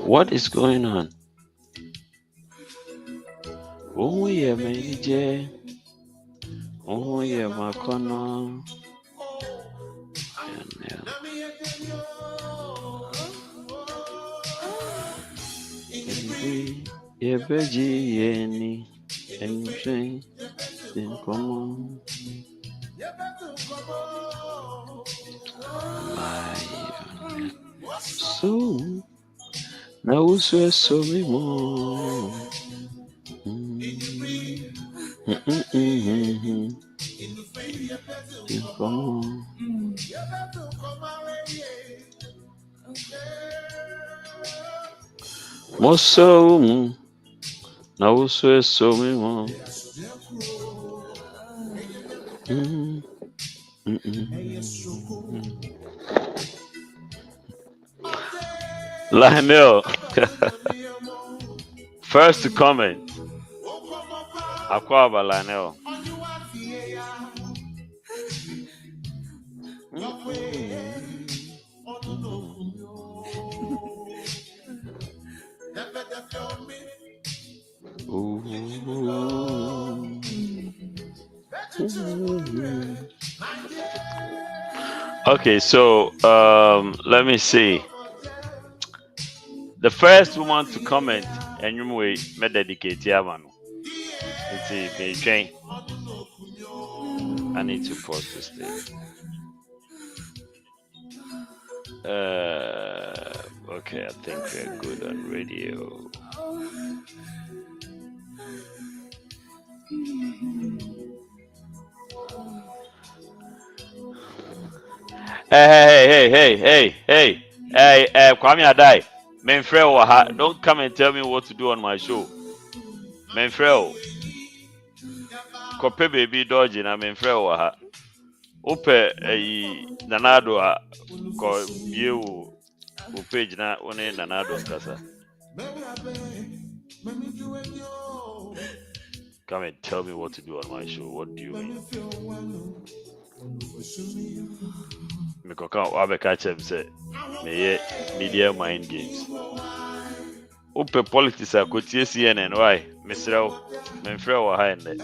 What is going on? Oh yeah, man, oh yeah, my corner. Yeah, Beji, any, anything, Nkomoh. So, now so me more. Nkomoh. Moso, now so me more. Lionel, first to comment. Akwaba Lionel. Okay, so let me see. The first woman to comment, and you may dedicate Yamano. It's a train. I need to pause this thing. Okay, I think we're good on radio. Hey, Kwame Adai, Menfreo, don't come and tell me what to do on my show. Menfreo, Kope baby dodging, I'm Menfreo. Ope Nanado, ko you page na one Nanado Kasa. Come and tell me what to do on my show. What do you mean? Mikoka Wabe catch him say, may media mind games. Ope politics are could CNN why, Mr. Menfreo or high in there.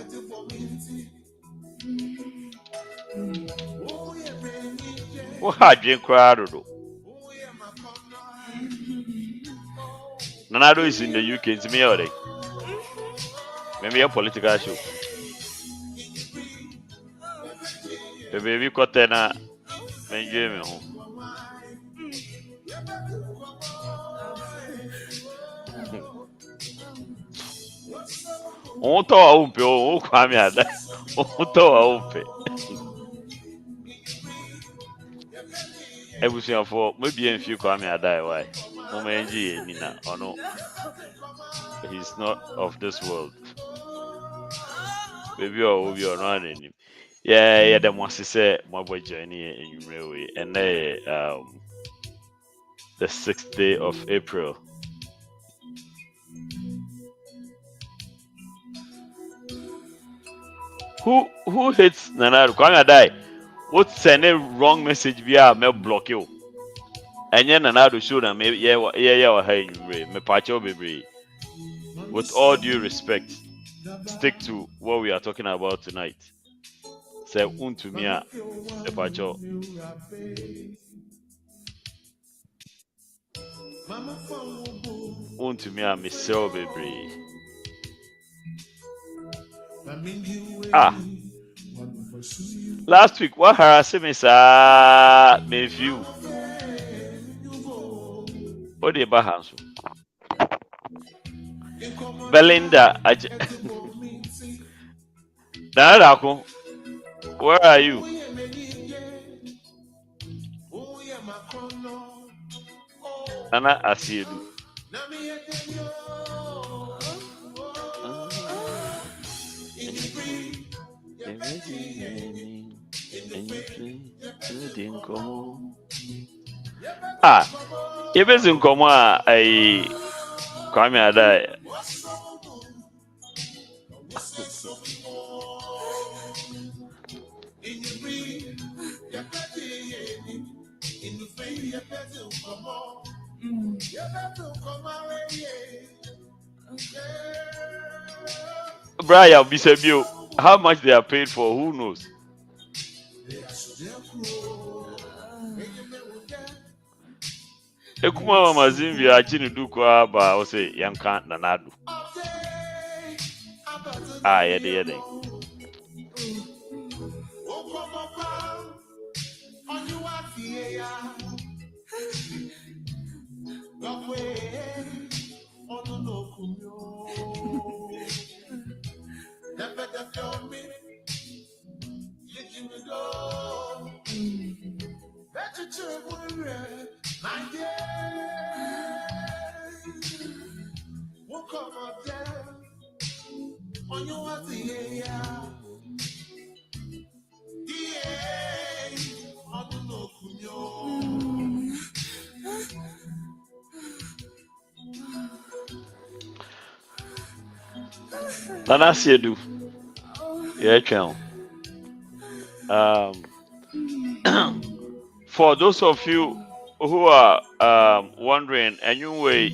What had you crowd? Nanado is in the UK, it's me already. Maybe a political show. The baby cotena, enjoy me home. Oto a umpe, o Kwame Adai. Oto a umpe. Ebusia for maybe a few Kwame Adai why. Omenji Nina or no. He's not of this world. Maybe or we are not in him. Yeah, the most say my boy journey in railway and the 6th day of April. Who hates Nanado? Kwame Adai. What's any wrong message via me block you? And then Nanado show them yeah, me pacho baby. With all due respect, stick to what we are talking about tonight. Say untumia me pacho. Untumia me sell baby. Last week, what harassed me, sir? Me view. What the Bahans? Belinda, Nanako, where are you? Nana Asiedu. Ah, yebezi Nkomoh a ai Kwame Adai. Brian Bisebio, how much they are paid for? Who knows? Ekuma Mazimbi achini dukwa ba ose yanka nanadu. Ah, yede. Nana Asiedu. Yeah, for those of you who are wondering, anyway,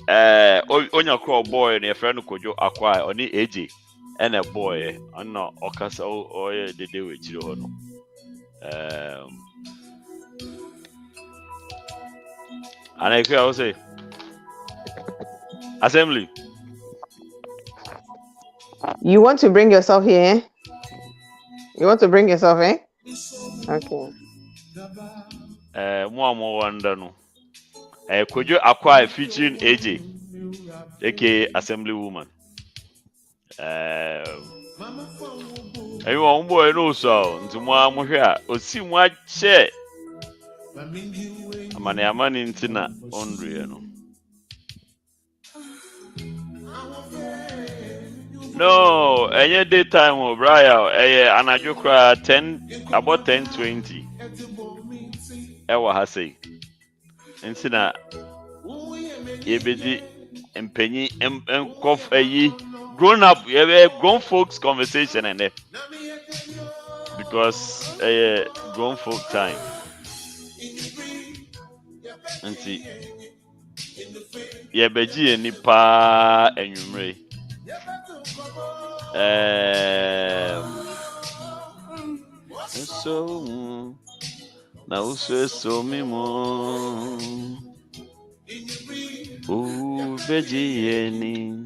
on your call boy and your friend Kojo acquire only AJ and a boy, and no Okasa or the day with you. And I will say, Assembly. You want to bring yourself here? You want to bring yourself in? Okay. More wonder no. Kojo acquire featuring AJ, aka Assemblywoman. Everyone boy knows so. Into more here. O see what share. Amani intina ondre no. No, any daytime o Brian. Anajo kra 10:20. Ewa ha say. Intina yebedi empenyi enkof grown up grown folks conversation and because grown folk time. Nti yebeji nipa enwumre. So now so me mo beji eni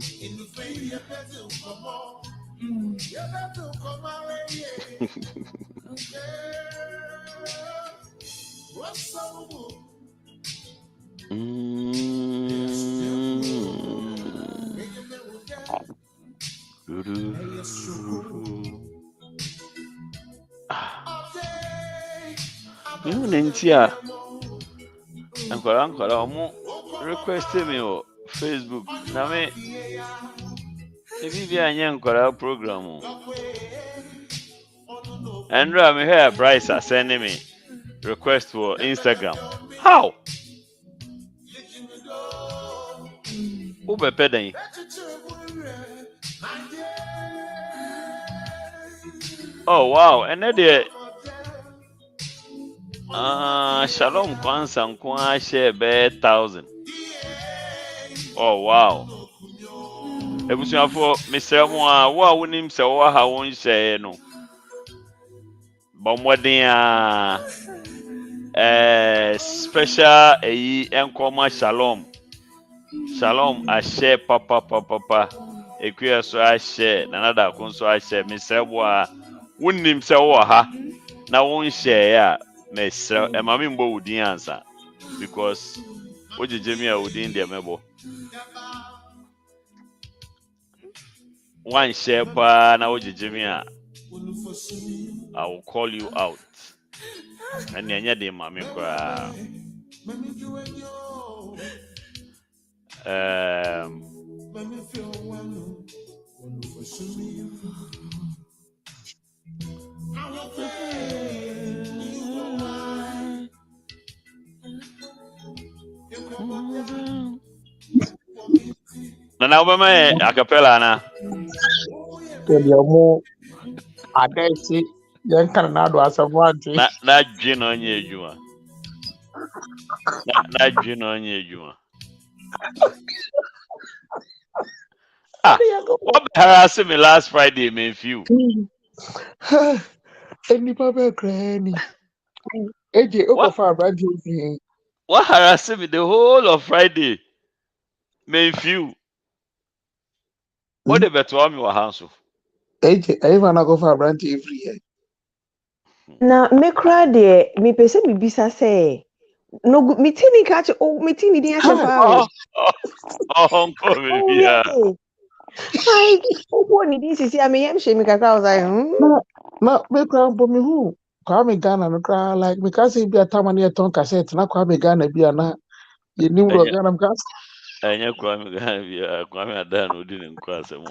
you nentia ankola omo request me o Facebook na me ebi anya nkola program o Andrew me here Bryce sending me request for Instagram. How? Who be peden? Oh wow, and then Shalom Kwansa Nkwa share be 1,000. Oh wow. Ebusuafo Mr. Moa wa wonim se wo ha won share no. Bomodin special Nkomoh Shalom. Shalom a share papa. Ekuya so a share nanada kun so a share Mr. Moa wonim se wo ha na won share ya Mr. Mami mbo wudin ansa because ojejemi a wudin de mebo. One share pa na ojejemi a I will call you out. And yanya de mami kwa Nana Obama a cappella na. Tell your more. I dare say, young Canado as a wanty. Na gin on ye juma. Na gin on ye juma. What Ah, do you go? what harassing me last Friday, man, few. Any papa granny. AJ, What Okofa, Brady. what harassing me the whole of Friday, man, few. What the better me wa house? AJ, I even go for Brady every year. Na me cry de me pese me bisa say no me tini catch oh me tini din ahye Hi. pa o. Oh, uncle, Oh baby, yeah. really? Like oh ni din sisi am yam she me kakra I was like No, me cry for me who? Kwame Ghana, no cry like because he be a time near Ton cassette, not Kwame Ghana be a na. You knew what Ghana gas. Anya kwame gana bia kwame ada na odi ne nkwa asem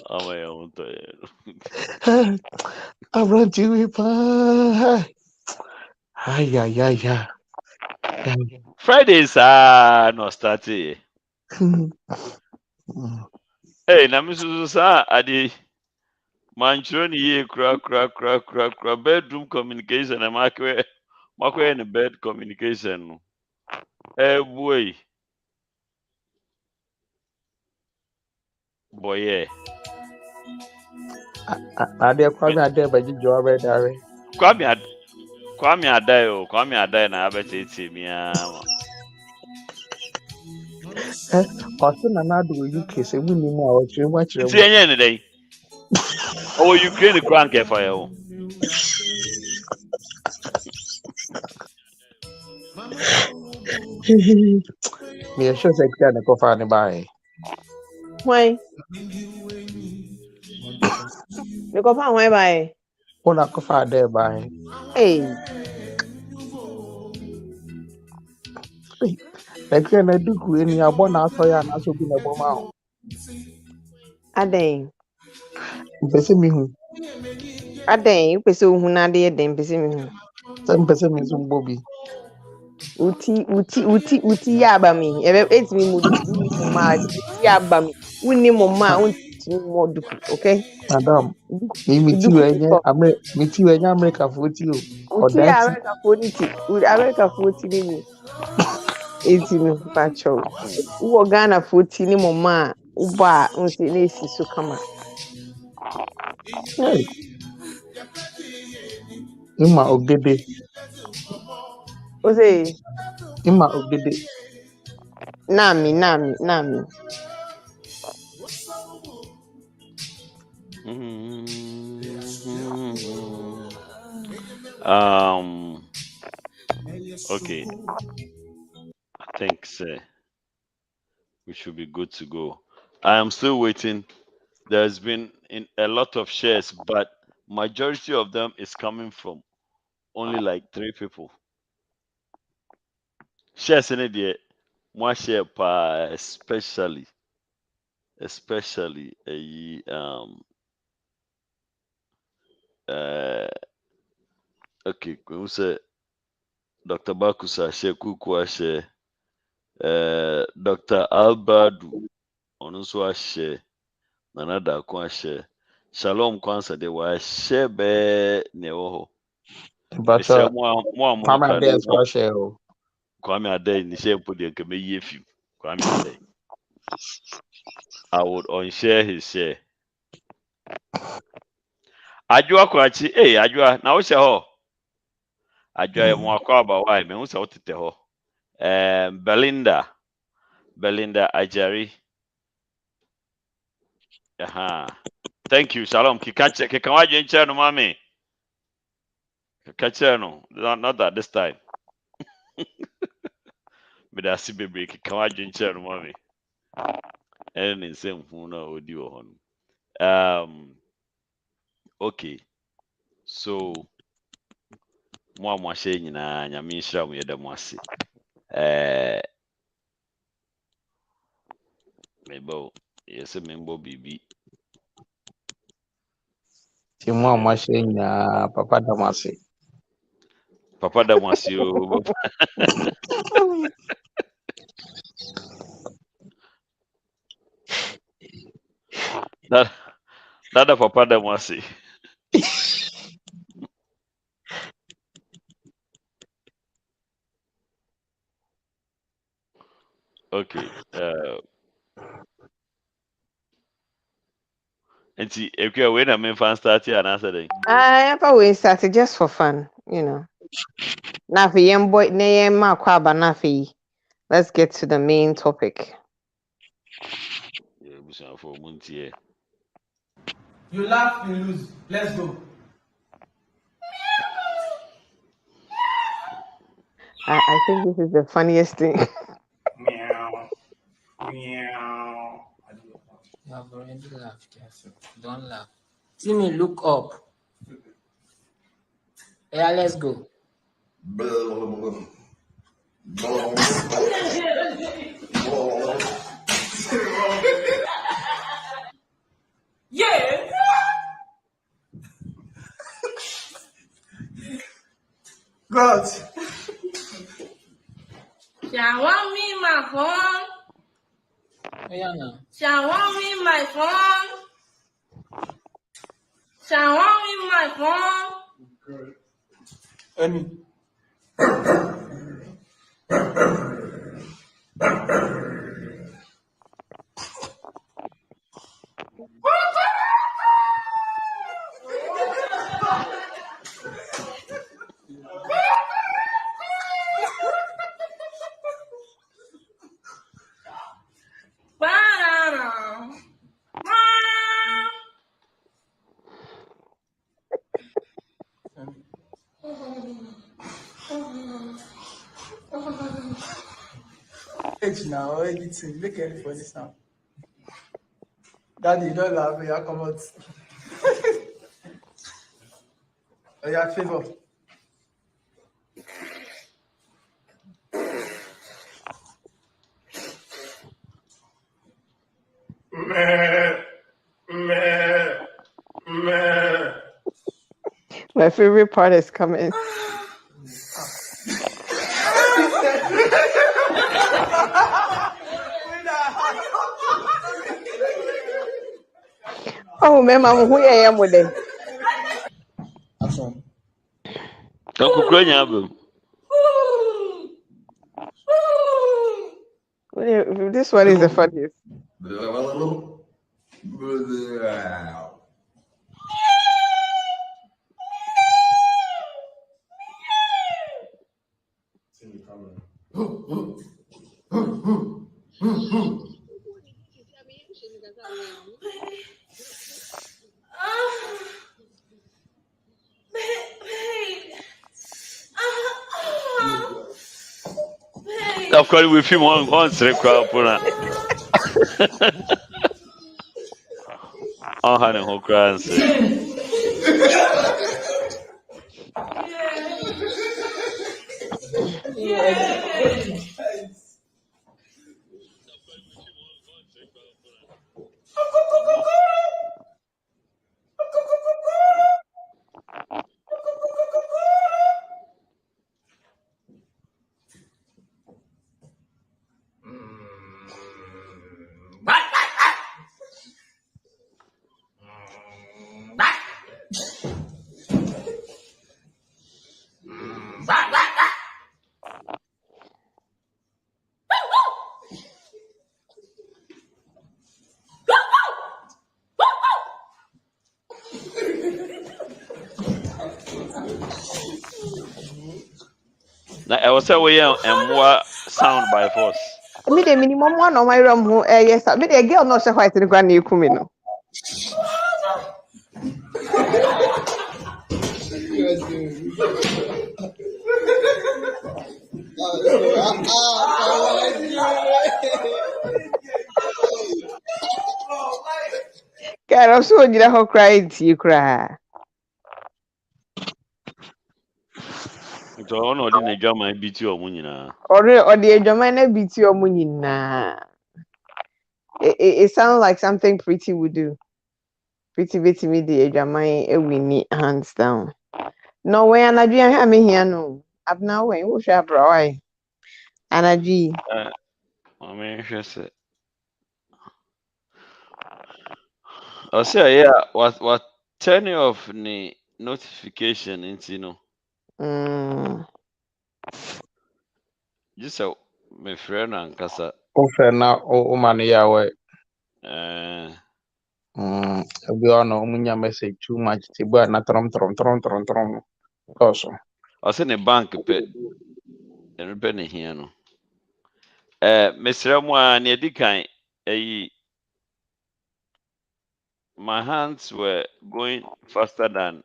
ama ya wonto I run to you. Ay, ay, ay, ay. Fridays no start eh na misusu sa ade manchro ni ye kra bedroom communication na makwe ne bed communication no boy boy I dare Kwame, I dare by the job, Dari. kwame kwame adai na abetete mi ama Ọsị na na-adụ UK sị mụ n'ime a ọchịrị gbachiri nti mụ. enye ne dai o Ukraine crank e fa yo Meyɛ sure sɛ kira ne kɔfa ne baeɛ. why me ko pa why bye. Wo na kɔfa adɛ baeɛ. Hey, Na kira na duku eni abɔ na asɔ ya na asɔ bi na ɛbɔ ma ho. aden. Mpɛ sɛ mihu. Aden, pese ohun na de den pese me hu. Sɛ mpɛ sɛ mi nso mbɔ bi. Uti ya aba mi. Ebe etimi mu duku ni mo ma uti ya aba mi. Wuni mo ma unti mo duku, okay? Madam, mi ti Duku wɔ ni ko. Mi ti wɔ ɛnyɛ Amerikafoɔ ti o. Uti Ɔda ya ti. America fo ni ti. America fo ti ni ni. Eti no pacho. Wo Ghana fo ti ni mo ma uba unsi na esi so kama. Hey, ima ogede. O say Ima ogede. nami. Okay, I think we should be good to go. I am still waiting. There's been a lot of shares, but majority of them is coming from only like 3 people. Shares in it, one share per especially uh okay, we say Dr. Bakusa share Kuku share Dr. Albadu ono nso ahyɛ Nana Daako ahyɛ Shalom Kwansa de wahyɛ bɛɛ nea ɛwɔ hɔ. Mesrɛ Mpatsɔ, mo a Kwame moka Adé no ɛsɛ ɔhyɛ o. Kwame Adai ne hyɛ mpo deɛ nka mɛyi afi Kwame Adai. I would unshare his share. Adwoa Kwachi, Adwoa, na wohyɛ hɔ? Adwoa yɛ mo akɔ aba why mehu sɛ wotete hɔ. Belinda Ajari. Thank you, Shalom. Keka wadwe nkyerɛ no mami. Keka kyerɛ no, not at this time. Mede ase bebree keka wadwe nkyerɛ no mami. Ɛne ne nsɛm hu na odi wɔ hɔ no. Okay. So mo a mo ahye nyina nyame nhyira mo yɛda mo ase mebo yɛsɛ membo bibi Timo mashenya papa damasi. papa da mo ase o dada papa da mo ase okay nti ekua we na me fan start here na say den Ever we started just for fun, you know. Now for young boy, let's get to the main topic. yeah busan for muntie You laugh, you lose. Let's go. I think this is the funniest thing. Meow. Meow. You have already laughed. Yes. Don't laugh. See me look up. Yeah, let's go. Yeah. God. Shower me my phone. Yeah, now. Shower me my phone. Shower me my phone. Any. Banana. It's now editing. Make any funny sound. Daddy, don't laugh. You come out. Oh, yeah, favor. My favorite part is coming. Oh, mama, who I am with them. Action. Uncle Krenya bro This one is the funniest. of course we film on sere crowd puna on ha ne ho kra nse na e was say we emwa sound by force Me the minimum one on my room who yes, me the girl no say white in the grand you come no. God, I'm so you know how crying to you cry. So ono di na dwama bi ti omo nyina. Or the German BT or munina. It sounds like something Pretty would do. Pretty me the German winnie hands down. No way, and I have me here no. I've now way. Who shall bro? And I G. I mean, hwese. I say yeah, what turn off ni notification into no. Just so my friend and kasa Ofe na ụmanụ ya wee eh ebe ọ nọ ụmụnya message too much tigbu a na tọrọm ọsọ. I send a bank pe and penny here no. Mr. Mwa ni edikan my hands were going faster than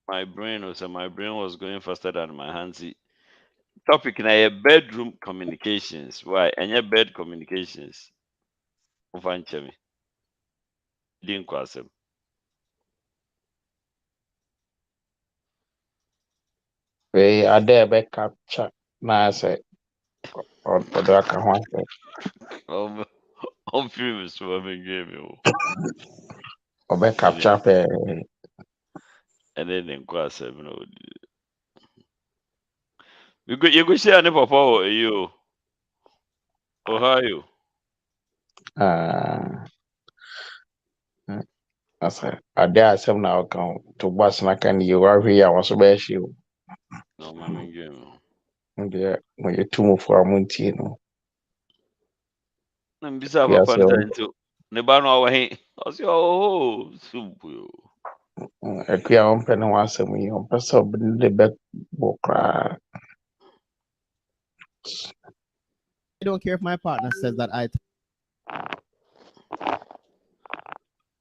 my brain, or so my brain was going faster than my hands. Topic na bedroom communications. Why? And your bed communications. Ufanche me. Didn't cross him. Wee ade ebe capture na asị ọdọ aka ho asị. I'm feeling swimming game. Obe capture pe. And then in cross him. You go share any papa or you. Ohio. Asị ade asem na ọka to gbas n'aka na yiwu ahụ ya ọsọ bụ echi o. No, my game. Ndị onye tumufo amunti no. I'm beside a panta into Nebano away. I say, oh, soup. Ekuya ompe na wasem yi ompe sọ bụ ndị be bụ kraa. I don't care if my partner says that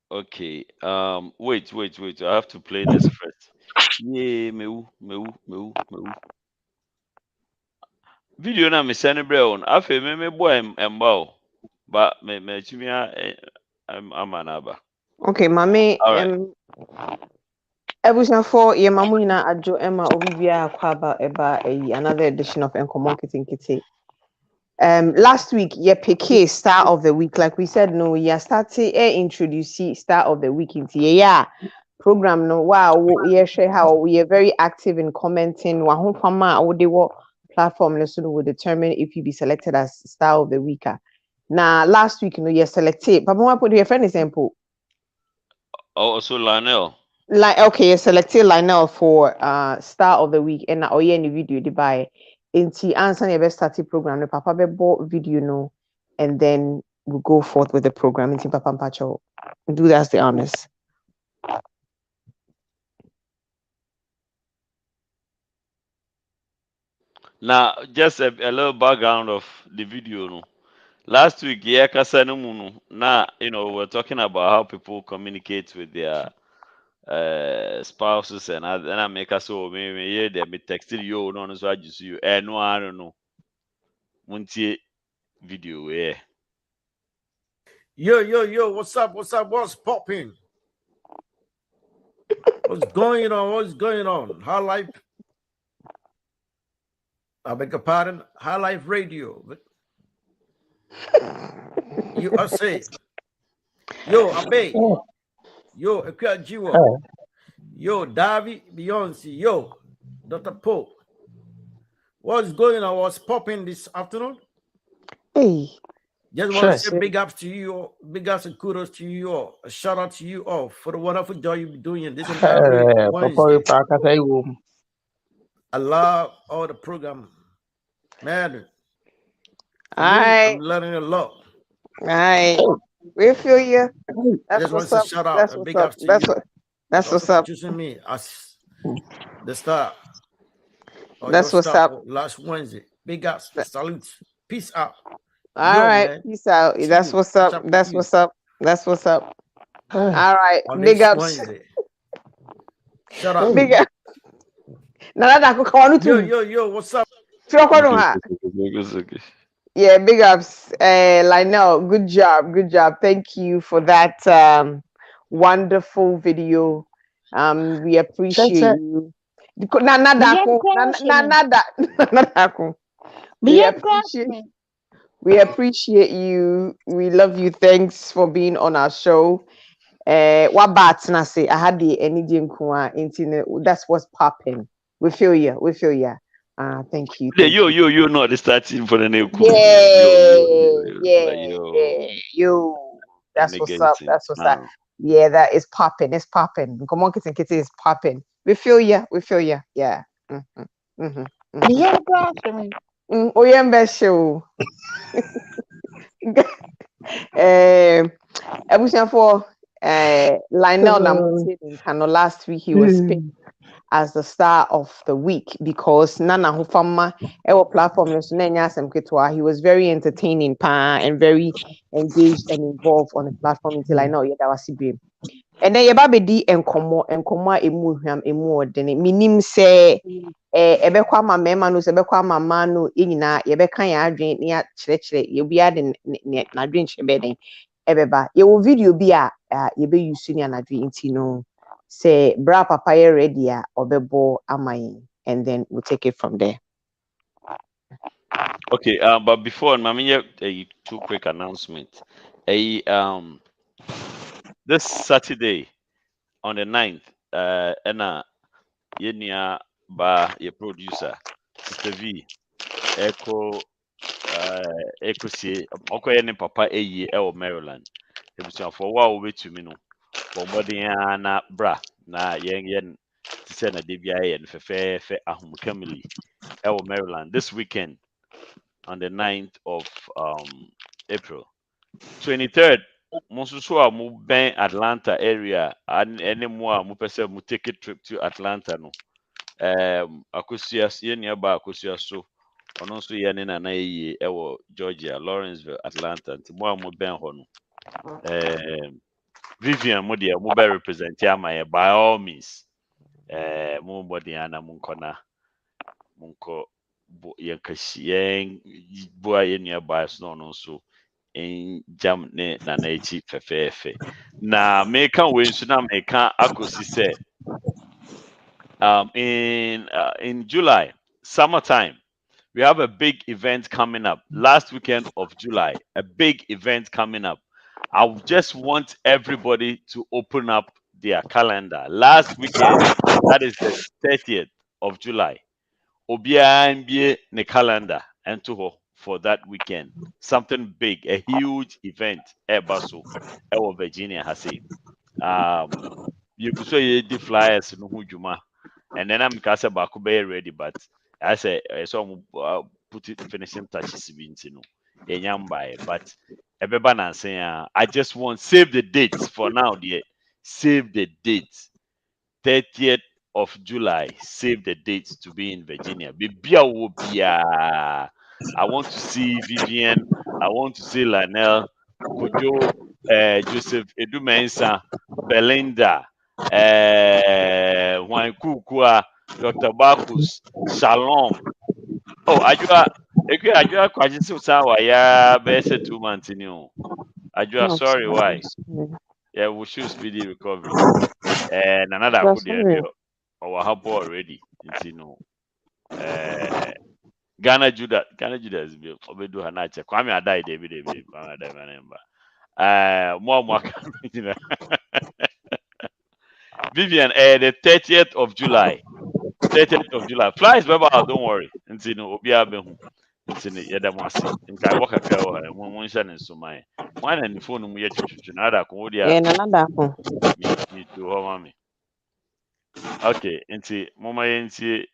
Okay. Wait. I have to play this first. Yeah, me. Video na me send on. Afe me boy mbao. But me chimia I'm anaba. Okay, mami. For ye mamu na ajo Emma Obibia Kwaba Eba another edition of Nkomoh Nkitinkiti. Last week ye pick star of the week. Like we said, no, ye started introduce star of the week into program. No, wow, ye share how we are very active in commenting. Wahon fama or they what platform lesson will determine if you be selected as star of the week. Now last week, you selected. But I put your friend example. Oh, so Lionel. Like okay, you selected Lionel for star of the week, and now any video they buy. Inti answer your best starting program. The papa be bought video no, and then we'll go forth with the program. Inti papa mpacho do that's the honest. Now, just a little background of the video. No, last week, yeah, Kasanumuno. Now, we're talking about how people communicate with their spouses and I make us so maybe they be texting you, no, so I just you, no, I don't know. Muntie video, yeah. Yo, what's up? What's popping? What's going on? High Life. I beg your pardon. High Life Radio. You are saying, yo, Abeeku. Yo, Ekuya Jiwo. Yo, Davy, Beyonce. Yo, Dr. Pope. What's going on? What's popping this afternoon? Hey. Just want to say big ups to you all. Big ups and kudos to you all. A shout out to you all for the wonderful job you've been doing this entire Wednesday. I love all the program. Man. I'm learning a lot. Alright. We feel you. That's what's up. Shout out. A big ups to you. That's what's up. Choosing me as the star. That's what's up. Last Wednesday. Big ups. Salute. Peace out. All right. Peace out. That's what's up. That's what's up. All right. Big ups. Wednesday. Shut up. Big up. Yo, what's up? Yeah, big ups. Lionel, good job. Thank you for that wonderful video. We appreciate you. We appreciate you. We love you. Thanks for being on our show. What bats na say? I had the energy in that's what's popping. We feel you. We feel you. Thank you. Thank you. You know the starting for the name. Yo. That's what's up. That's what's up. Yeah, that is popping. It's popping. Nkomoh Nkitinkiti is popping. We feel you. We feel you. Yeah. Show. For Lionel Namutin, last week he was picked as the star of the week because Nana Hufama our platform he was very entertaining and very engaged and involved on the platform until I know that was him. And then Yababedi Nkomoh emu dene minim say ebekwa ma mema no ebekwa ma ma no nyina yebeka ya adwen ne ya kyerɛkyerɛ yebi ade na adwen kyerɛ ebeba ye wo video bi a yebe use ni anadwe nti no say bra papa ye ready a obebo amayin and then we'll take it from there. Okay, but before Mamiya, two quick announcements. This Saturday on the 9th, Yenia ba your producer, Sister V, Echo see Oko Papa Maryland. It was for a while wait to me no. Na bra na yen to send a DBI and fe ahumukamili Maryland this weekend on the 9th of April. 23rd, Monsusua mu ben Atlanta area and any more mu pese mu take a trip to Atlanta no. Akosia nearby Akosia so ono so ye na na yi Georgia, Lawrenceville, Atlanta. Nti mo mu ben ho no. Vivian mo de mo be represent ya by all means. Mo body ana munkona munko yen kashi yen boa ye nearby so no so en jam ne na echi fefefe na meka we nso na meka akosi se in July summertime we have a big event coming up last weekend of July, a big event coming up. I just want everybody to open up their calendar last weekend, that is the 30th of July. Obia mbie ne calendar and to for that weekend. Something big, a huge event. Ebaso, Virginia has it. You could say the flyers no hujuma, and then I'm kasa bakube ready, but I say I saw put it finishing touches no. But everybody saying I just want save the dates for now, dear. Save the dates. 30th of July, save the dates to be in Virginia. I want to see Vivian. I want to see Lionel, Kojo, Joseph Edumensa, Belinda, Juan Kukua, Dr. Bakus, Shalom. Oh, Ajua Kwajisi Sawa, yeah, best 2 months in you. Ajua, sorry, why? Yeah, we should speedy recovery. And another could our hub already. You know, Ghana Judah is Obedu Hanacha. Kwame Adai David. Kwame Adai more Vivian, the 30th of July. 30th of July. Flies, don't worry. And you know, Obia Behu. And Yadamasi. And I walk a car and one shan and so my. One and the phone we to another Comodia. And another Me to mommy. Okay, nti mama yentie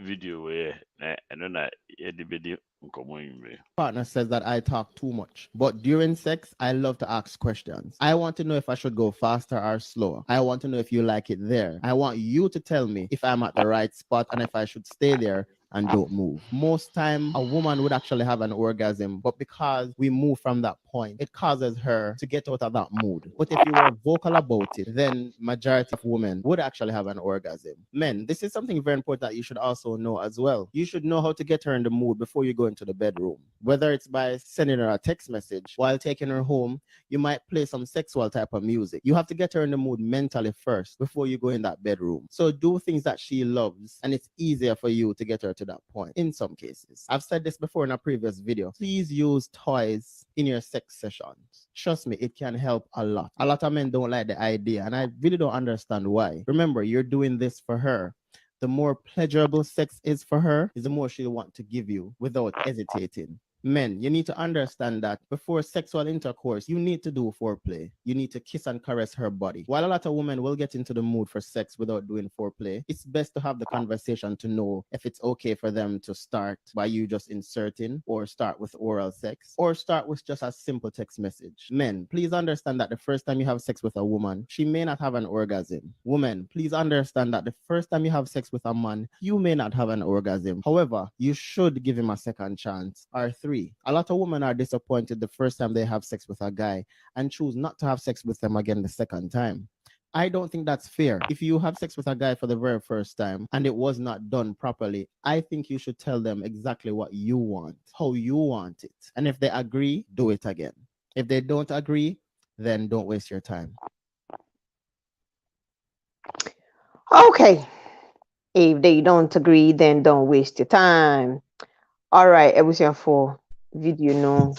video where I don't know the video Nkomoh. Partner says that I talk too much, but during sex, I love to ask questions. I want to know if I should go faster or slower. I want to know if you like it there. I want you to tell me if I'm at the right spot and if I should stay there and don't move. Most time, a woman would actually have an orgasm, but because we move from that point, it causes her to get out of that mood. But if you were vocal about it, then majority of women would actually have an orgasm. Men, this is something very important that you should also know as well. You should know how to get her in the mood before you go into the bedroom. Whether it's by sending her a text message while taking her home, you might play some sexual type of music. You have to get her in the mood mentally first before you go in that bedroom. So do things that she loves, and it's easier for you to get her to that point in some cases. I've said this before in a previous video. Please use toys in your sex sessions. Trust me, it can help a lot. A lot of men don't like the idea, and I really don't understand why. Remember, you're doing this for her. The more pleasurable sex is for her, is the more she'll want to give you without hesitating. Men, you need to understand that before sexual intercourse, you need to do foreplay. You need to kiss and caress her body. While a lot of women will get into the mood for sex without doing foreplay, it's best to have the conversation to know if it's okay for them to start by you just inserting, or start with oral sex, or start with just a simple text message. Men, please understand that the first time you have sex with a woman, she may not have an orgasm. Women, please understand that the first time you have sex with a man, you may not have an orgasm. However, you should give him a second chance, or three. A lot of women are disappointed the first time they have sex with a guy and choose not to have sex with them again the second time. I don't think that's fair. If you have sex with a guy for the very first time and it was not done properly, I think you should tell them exactly what you want, how you want it. And if they agree, do it again. If they don't agree, then don't waste your time. Okay. If they don't agree, then don't waste your time. All right, for video no.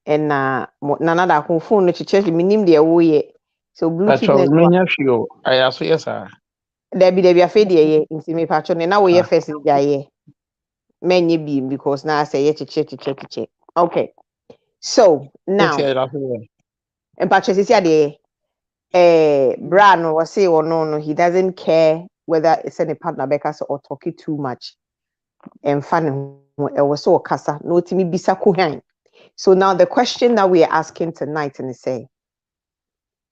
And nana da ko phone no chiche minim de wo ye. So But Bluetooth so network. many of you, I ask yes, sir. Debi afi de ye. Nti me patcho na wo ye first dia ye. Menye bi because now I say ye chiche. Okay. So Yes, now, I love you. and patcho sisi ade Bran was say or no, he doesn't care whether it's any partner because or talking too much. And fun it was so kasa no timi bisa kuhan. So now the question that we are asking tonight and say,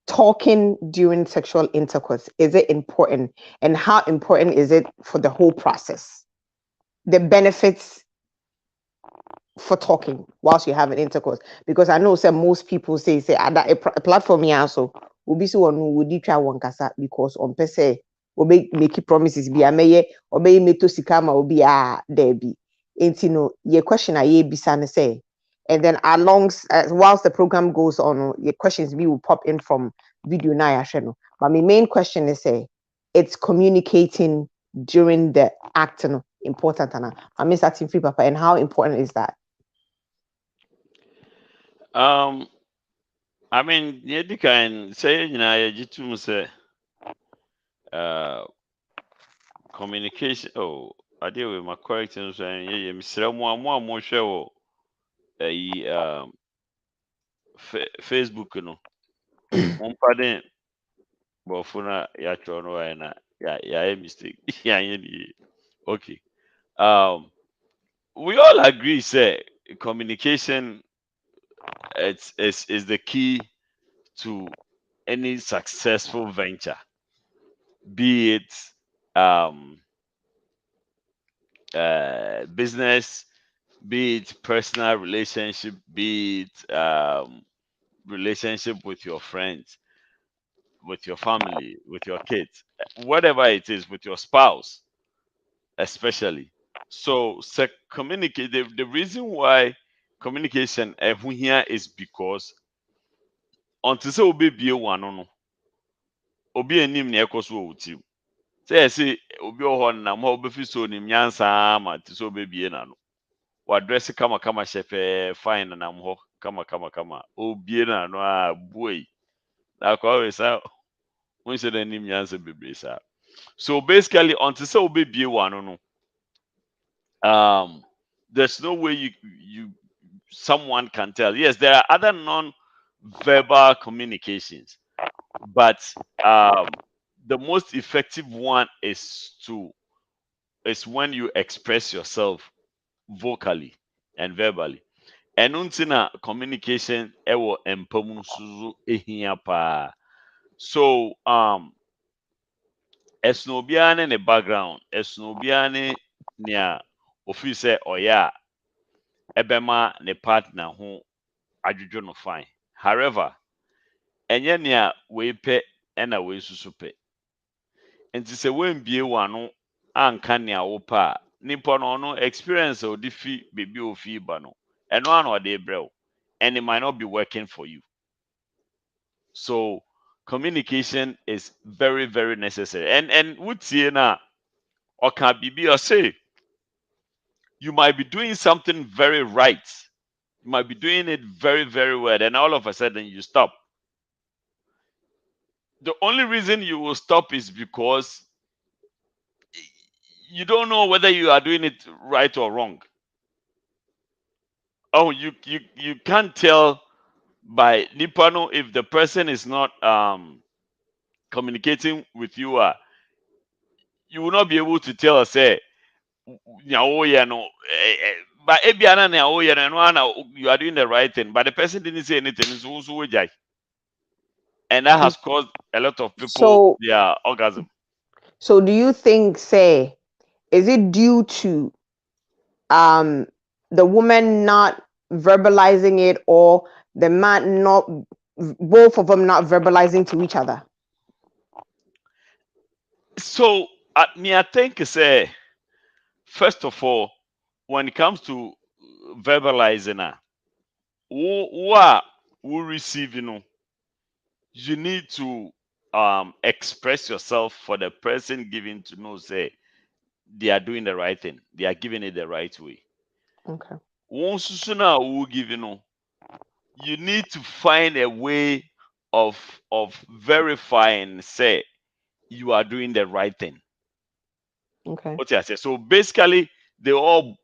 talking during sexual intercourse, is it important? And how important is it for the whole process? The benefits for talking whilst you have an intercourse. Because I know most people say a platform here also will be so on would try one kasa because on per se obe make promises be ameye obe meto sikama obi there be. And your question I bisa say. And then whilst the program goes on, your questions will pop in from video na channel. But my main question is it's communicating during the act important and I'm starting free papa, and how important is that? I mean, yeah, you can say, you to say, communication. Oh, I deal with my corrections and yeah, Mr. More show, Facebook, pardon, but for now, yeah, yeah, mistake, yeah, okay. Um, we all agree, say, communication, is the key to any successful venture, be it um business, be it personal relationship, be it relationship with your friends, with your family, with your kids, whatever it is, with your spouse, especially. So, communicate. The reason why communication here is because until say obi bie one no, obi enim na ekoso owutim. Say obi oho na ma obefi so nim nyansa ma ti so obi bie na no. Wadress kama shefe fine na nam ho kama obie na no a boy. Na kwa we say when say the nim nyansa bebre sa. So basically until say obi bie one no, there's no way you someone can tell. Yes, there are other non-verbal communications, but the most effective one is when you express yourself vocally and verbally. And until communication ewo empamu suzu ehia pa. So esno obiara ne background, esno obiara ne nia ofi say oya ebema ne partner ho adwodwo no fine. However, enye nea we pe na we susu pe. Nti se we mbie wano anka nea wo pa nipa no no experience o difi baby ofi ba no. Eno an o de brɛ wo, and it might not be working for you. So communication is very, very necessary. And would na or can be or say you might be doing something very right. You might be doing it very, very well, and all of a sudden you stop. The only reason you will stop is because you don't know whether you are doing it right or wrong. Oh, you can't tell by Nipano if the person is not communicating with you. You will not be able to tell, say, no, but you are doing the right thing, but the person didn't say anything. It's also and that has caused a lot of people their orgasm. So do you think, say, is it due to the woman not verbalizing it, or the man not, both of them not verbalizing to each other? So I think say, first of all, when it comes to verbalizing, who receive, you need to express yourself for the person giving to know, say, they are doing the right thing, they are giving it the right way. Okay. Once who give, you need to find a way of verifying, say, you are doing the right thing. Okay. What I say. So basically, it all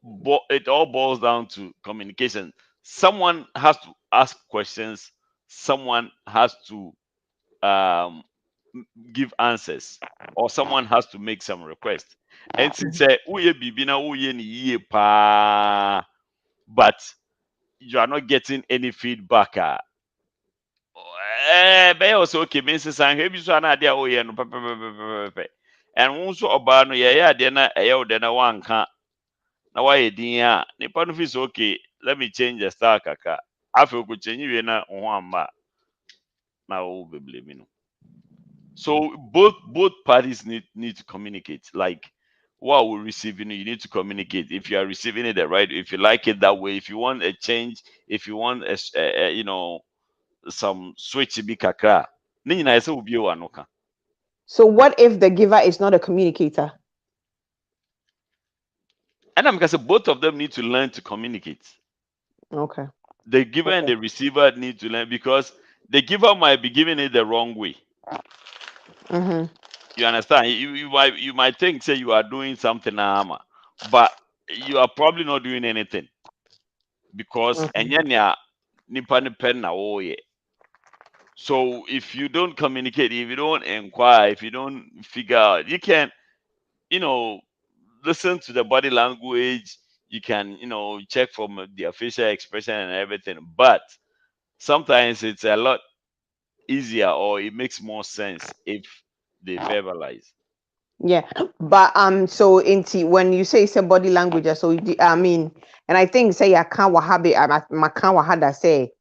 boils down to communication. Someone has to ask questions. Someone has to um, give answers, or someone has to make some request. And since uye bibina uye ni iye pa, but you are not getting any feedback. Be also okay, Mrs. Sang, maybe so an idea. Oh, yeah, no, and also about no, yeah, dinner, a one can't. Now, why, dear, Nippon is okay. Let me change the star kaka. I feel good change you na one ma. Now, be blaming. So both parties need to communicate. Like what we're receiving, you need to communicate. If you are receiving it the right, if you like it that way, if you want a change, if you want some switch be kakra. So what if the giver is not a communicator? And I'm because both of them need to learn to communicate. Okay. The giver and the receiver need to learn, because the giver might be giving it the wrong way. Mm-hmm. You understand? You might think, say, you are doing something, but you are probably not doing anything, because so if you don't communicate, if you don't inquire, if you don't figure out, you can, listen to the body language. You can, check from the facial expression and everything. But sometimes it's a lot easier, or it makes more sense if they verbalize. Yeah, but so into when you say body language, so I mean, and I think say I can't wahabi, I can't wahada say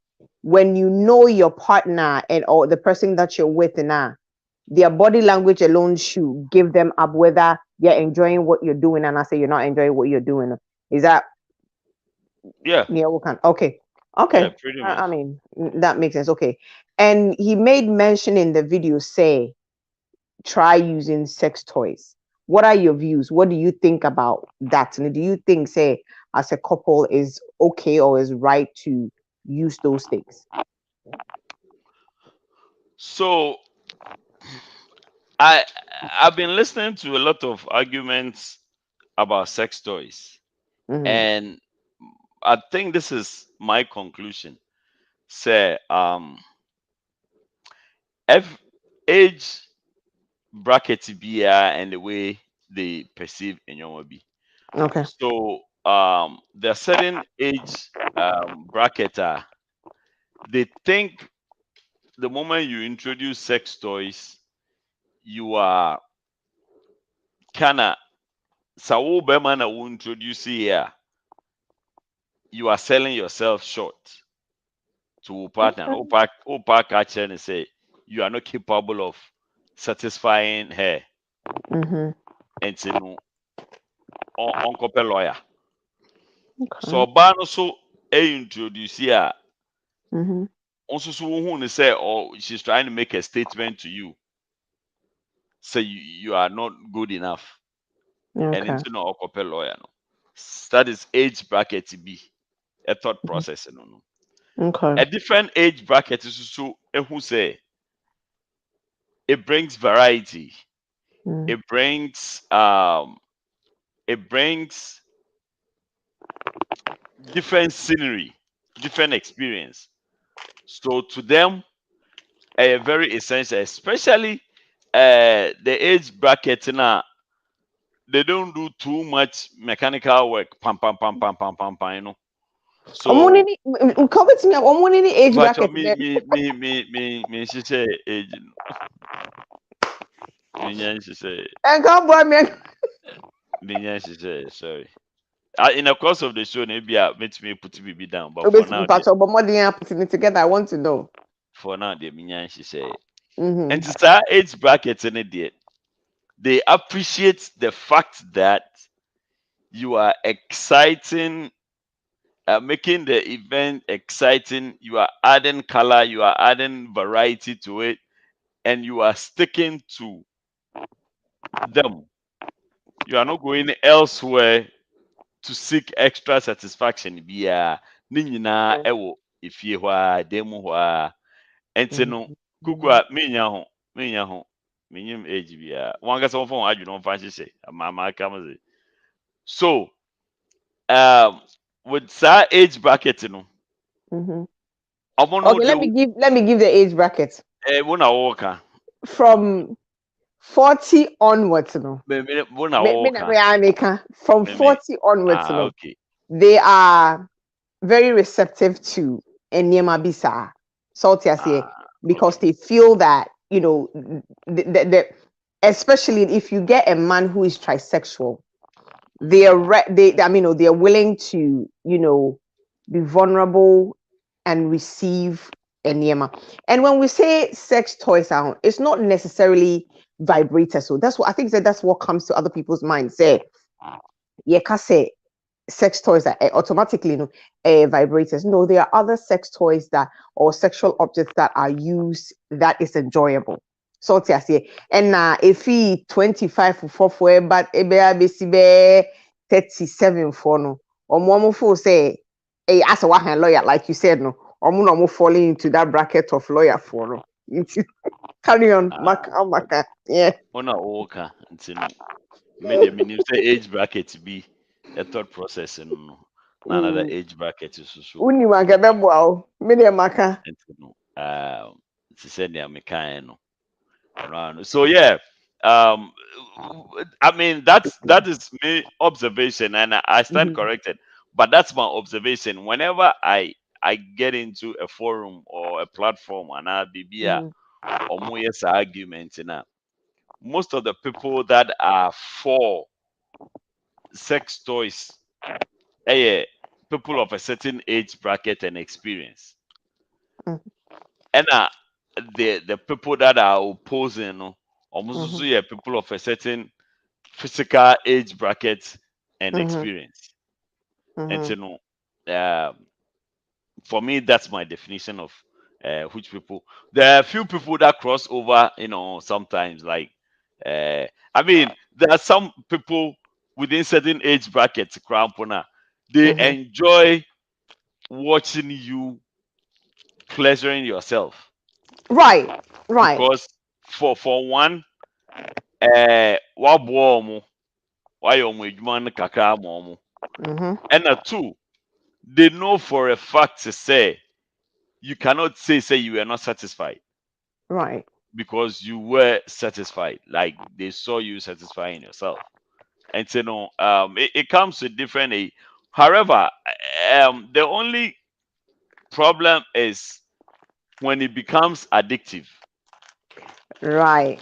when you know your partner and or the person that you're with now, their body language alone should give them up whether they're enjoying what you're doing, and I say you're not enjoying what you're doing. Is that Yeah. Okay. Yeah, pretty much. I mean, that makes sense. Okay. And he made mention in the video, say, try using sex toys. What are your views? What do you think about that? And do you think, say, as a couple, is okay or is right to use those things? So I've been listening to a lot of arguments about sex toys, and I think this is my conclusion. Say, age bracket BR and the way they perceive in your be. Okay. So there are certain age bracket, they think the moment you introduce sex toys, you are kind of Sawo Bema na will introduce here. You are selling yourself short to a partner. Opa catch and say you are not capable of satisfying her. And say no uncle lawyer. So Bano so introduce here. Also, so who say, oh, she's trying to make a statement to you. Say you are not good enough. And into no uncle lawyer. No. That is age bracket to be a thought process. No. A different age bracket is so who say it brings variety. It brings different scenery, different experience. So to them, a very essential, especially the age bracket now, they don't do too much mechanical work. Pam pam pam pam pam pam pam. You know. So age but bracket. me she say age. Me she say. Me she say sorry. In the course of the show, maybe I meant me put BB down, but for now, putting it together. I want to know. for now, the Minyan she say, and to start age brackets in it, they appreciate the fact that you are exciting, making the event exciting. You are adding color, you are adding variety to it, and you are sticking to them. You are not going elsewhere to seek extra satisfaction. Bia ninyina ewo ifie hwa demu hwa enti no kuku a menya ho menyim age bia wanga so fon adwene on fa hyehyɛ mama kam. So with that age bracket no Okay, let me give the age bracket. Wona woka From 40 onwards, no. Wona woka from 40 onwards, no. Okay. They are very receptive to Enyema Bisa, salty as here, because they feel that, you know, especially if you get a man who is trisexual, they are willing to, you know, be vulnerable and receive Enyema. And when we say sex toys, it's not necessarily vibrators. So that's what I think that's what comes to other people's minds. Say, yeah, can say sex toys that automatically vibrators. No, there are other sex toys that or sexual objects that are used that is enjoyable. So I say, and if he 25 for but ebe 37 for no, or more for say, hey, as a one lawyer, like you said, no, or more falling into that bracket of lawyer for no. Carry on, Maka. Yeah. Wona woka enti no me say age bracket be a thought process no another age bracket is so Uni magabebo Maka. She said they are mechanic no. So yeah, I mean that is my observation and I stand corrected, but that's my observation whenever I get into a forum or a platform and I'll be or more yes argument most of the people that are for sex toys people of a certain age bracket and experience. And the people that are opposing almost people of a certain physical age bracket and experience. And you know, for me, that's my definition of which people. There are a few people that cross over, you know, sometimes like I mean, there are some people within certain age brackets, Krampona, they enjoy watching you pleasuring yourself. Right. Because for one, wabomo, why kakra momo. And two, they know for a fact to say you cannot say you are not satisfied. Right. Because you were satisfied. Like they saw you satisfying yourself. And so no, it comes to different however, the only problem is when it becomes addictive. Right.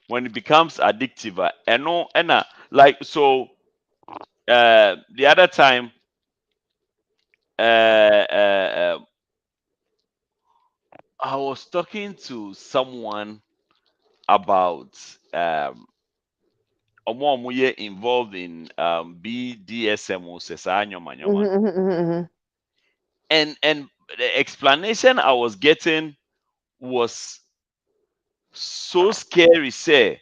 When it becomes addictive, and Like so, the other time, uh, uh, I was talking to someone about ọmọ involved in BDSM or and the explanation I was getting was so scary. Say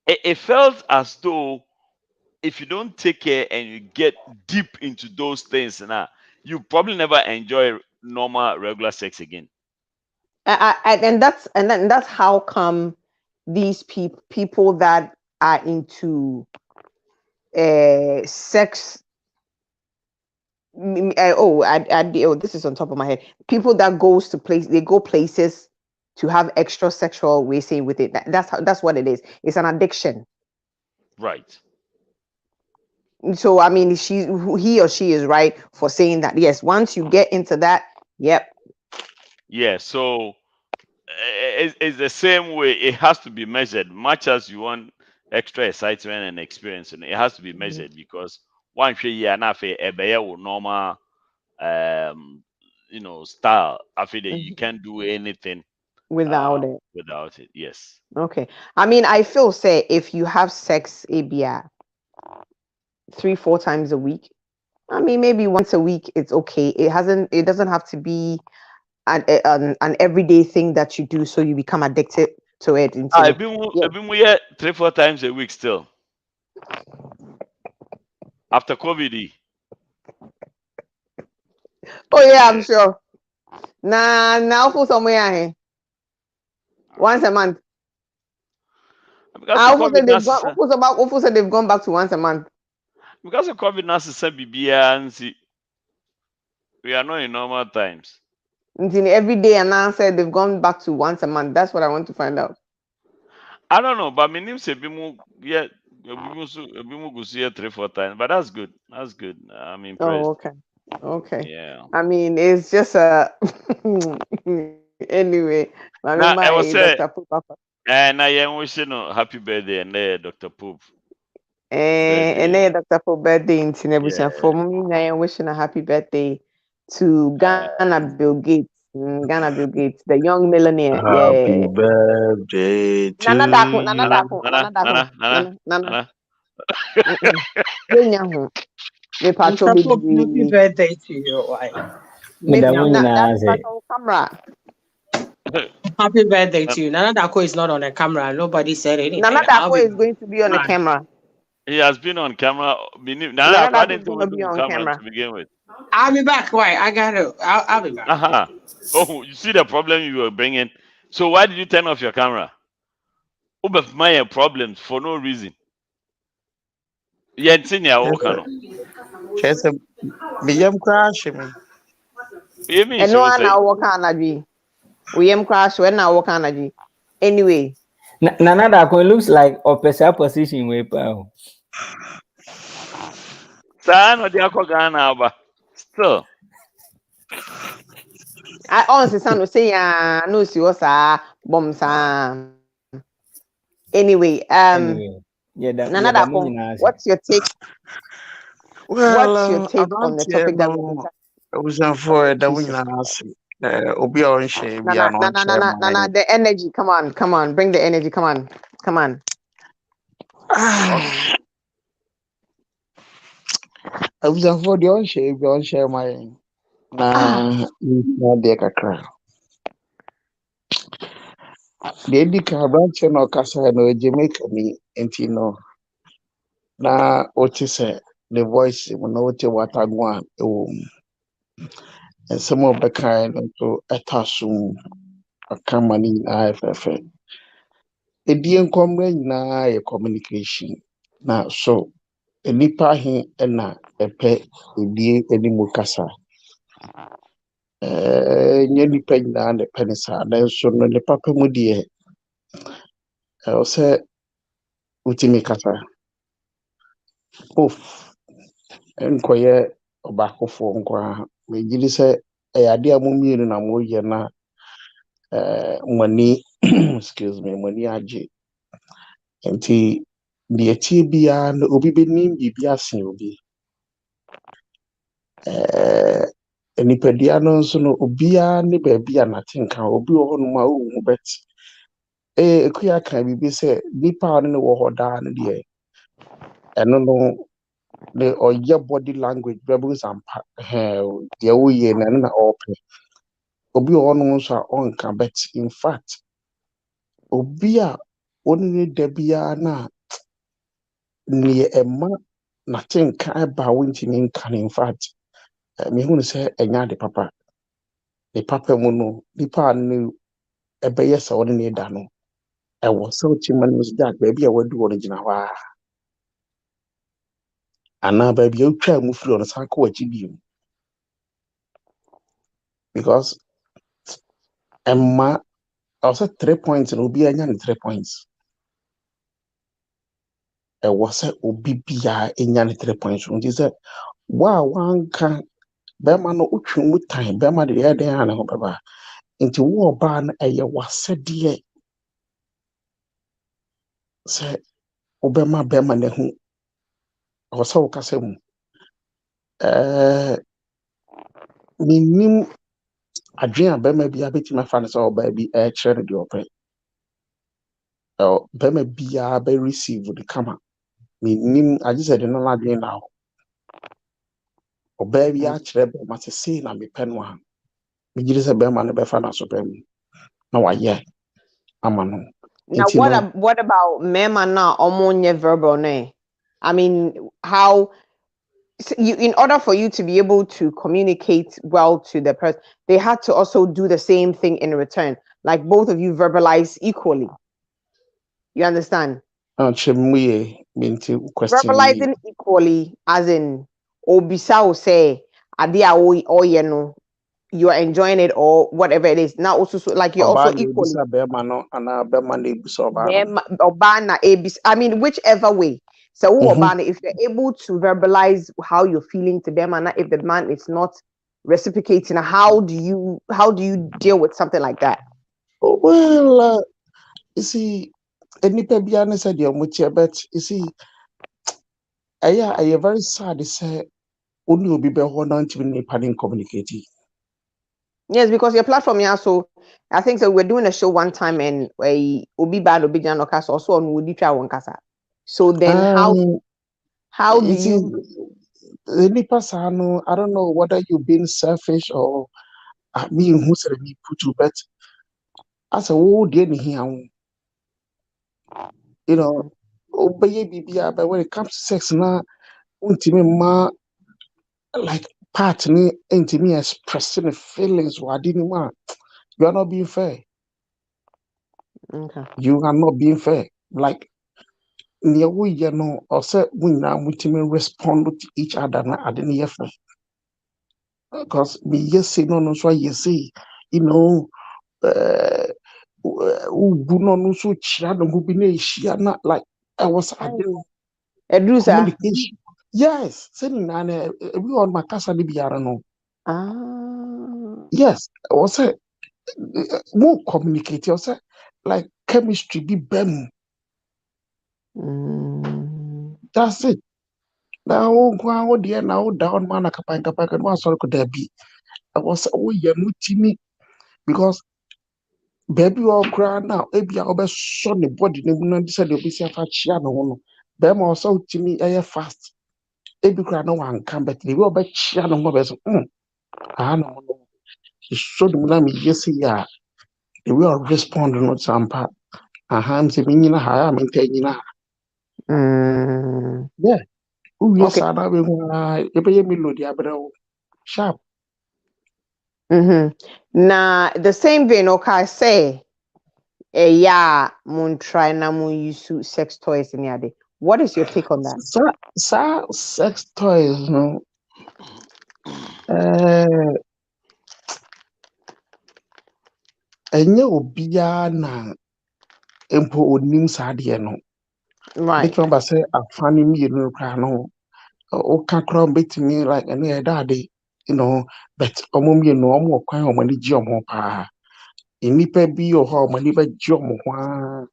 it felt as though if you don't take care and you get deep into those things now, you probably never enjoy normal regular sex again. And that's how come these people that are into sex. This is on top of my head. People that they go places to have extra sexual wasting with it. That's what it is. It's an addiction. Right. So I mean, he or she is right for saying that. Yes, once you get into that, yep. Yeah. So it's the same way. It has to be measured. Much as you want extra excitement and experience, and it has to be measured because one year na a normal style. After that, you can't do anything Without it. Without it. Yes. Okay. I mean, I feel say if you have sex, ABR 3-4 times a week. I mean, maybe once a week, it's okay. It doesn't have to be an everyday thing that you do, so you become addicted to it. I've been here 3-4 times a week still. After COVID. Oh yeah, I'm sure. Now for somewhere once a month. Who said they've gone back to once a month? Because of COVID now, we are not in normal times. Every day and now said they've gone back to once a month. That's what I want to find out. I don't know, but my name say Bimu 3-4 times, but that's good. That's good. I'm impressed. Oh, okay. Yeah. I mean, it's just a anyway. Now I was say, Dr. Poop. and I am wishing happy birthday and Dr. Poop. And then Dr. Poop birthday in Tinebusia. For me, I am wishing a happy birthday to Ghana Bill Gates. Ghana Bill Gates, the young millionaire. Happy birthday to Nana. Happy birthday to your wife. Camera. Happy birthday to you. Nana Dako is not on the camera. Nobody said anything. Nana Dako is going to be on the camera. He has been on camera. Nana Dako is going to be on camera to begin with. I'll be back. Why? I got it. I'll be back. Oh, you see the problem you were bringing. So why did you turn off your camera? My problems for no reason. Yeah, crash me. You mean and no one now work energy. We am crash when now work energy. Anyway. Nana Dako looks like opposite position way pal. No Ghana, still. I honestly sound say no see what's bombs. Anyway, Nana Dako, what's your take? Well, what's your take on the topic that I was for the Nana, the energy. Come on, bring the energy. Come on. I was for the on my dear kakra. The Edika branch no Casa no Jamaica me and na say the voice no what I want and some of the kind to atasum a company IFF. A dear common communication. Now so a nipa he and a pet a dear any mukasa. Nearly peg down the penisa, then so no the papa mudia. I'll say Utimikasa. Oof. Enquire tobacco for Unqua. We did say a idea mummy na moya na money excuse me, money aji. And the TBA no obi be nim bibia sen obi. Nipadia no nso no obia ne baabi a natenka obi wo ho no ma wo bet. Ekuya kan bibi se nipa no wo ho da no de eno no the or your body language bubbles and the way na open obi ono so on can bet in fact obi a oni da bia na ne emma na tenka eba wintimi nkan in fact me hu say enya de papa mu no nipa no ebeye sa woni ne da no e wo so chiman mus da baby a wadu woni gina wa ana baby o twa mu firi on san ko wachi bi because emma also 3 points no be anya 3 points was a obibia enya 3 points nti say wa wanka be ma no utwe mu time be ma de ye den ana ho baba nti wo ba na eye wasede say obema be ma ne hu osa wo kasa mu minim adwen be ma bia betima fa ne say oba bi e kire de ope be ma bia be receive the kama minim agise de no na adwen na oba bi a kire be ma se na me pe no ha me gire say be ma ne be fa na so pe mu na wa ye amano. Now, what about mema na omonye verbal ne? I mean, how in order for you to be able to communicate well to the person, they had to also do the same thing in return. Like both of you verbalize equally. You understand? Verbalizing equally, as in obisa say adia o no, you are enjoying it or whatever it is. Now also like you're also equally. I mean, whichever way. So if you're able to verbalize how you're feeling to them, and if the man is not reciprocating, how do you deal with something like that? Well, you see, any pebiana said you're much, but you see, I very sad to say only will be better on to be communicating. Yes, because your platform, yeah. So I think so. We're doing a show one time, and Obi Bad Obi Jan Okas also on Woody One Kasa. So then, how do you? Any person, I don't know whether you've been selfish or me who said me put to bet. As a old here, you know, but when it comes to sex now, ma like part me into me expressing the feelings what I didn't want. You are not being fair. Okay. You are not being fair. Like near we you know or say we now respond to each other na I didn't hear fair. Because me yes say no so yes say you know no so chia no who be na like I was communication. Yes, saying we on my casa ni biara no. Yes, I was say more communicate. I say like chemistry be bem. That's it. Now go there now down man kapanga no sorry could there be. I was yeah no because baby all cry now ebi a obe so the body ne mu na say the obi say fa chia no no. Be ma also timi fast. Ebi cry no wan come but the obe chia no be so no. So the mu me yes ya the way I respond no sampa. I'm saying you know how I'm telling yeah. Yes, I know we melody sharp. Now the same vein, okay, say, yeah, moon try na moon use sex toys in the day. What is your take on that? Sex toys, no. Enye obia na empo onim saade no. Right. Bit number say afani mi no kra no. O ka kra bit me like any daddy, you know, but omo mi no omo kwan omo ni ji omo pa. Inipa bi o ha omo ni ba ji omo kwa.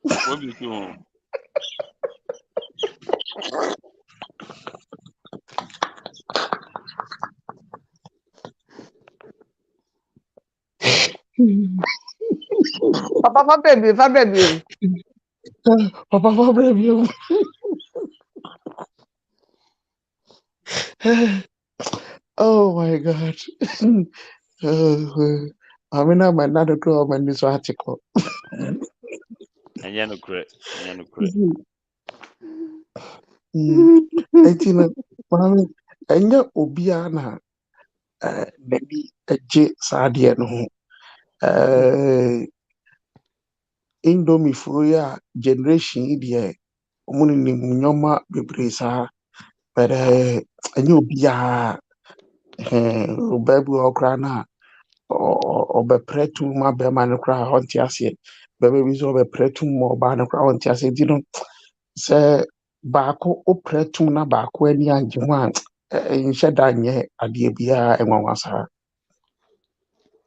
What be too? Papa baby. Papa baby. Oh my God. I mean, I'm another girl in this article. And you no correct. Eti na maame ɛnyɛ obiara na n'ani agye saa adeɛ no ho. Indomie furo yi a generation yi deɛ ɔmo nim nneɛma bebree saa but ɛnyɛ obiara ɔbaa bi wɔ hɔ koraa na ɔbɛprɛ tum ma bɛrima no koraa ɔnte aseɛ bɛrima bi nso ɔbɛprɛ tum ma ɔbaa no koraa ɔnte aseɛ nti no sɛ baako oprɛ tum na baako ani agye ho a nhyɛ da nyɛ adeɛ biara nwanwa saa.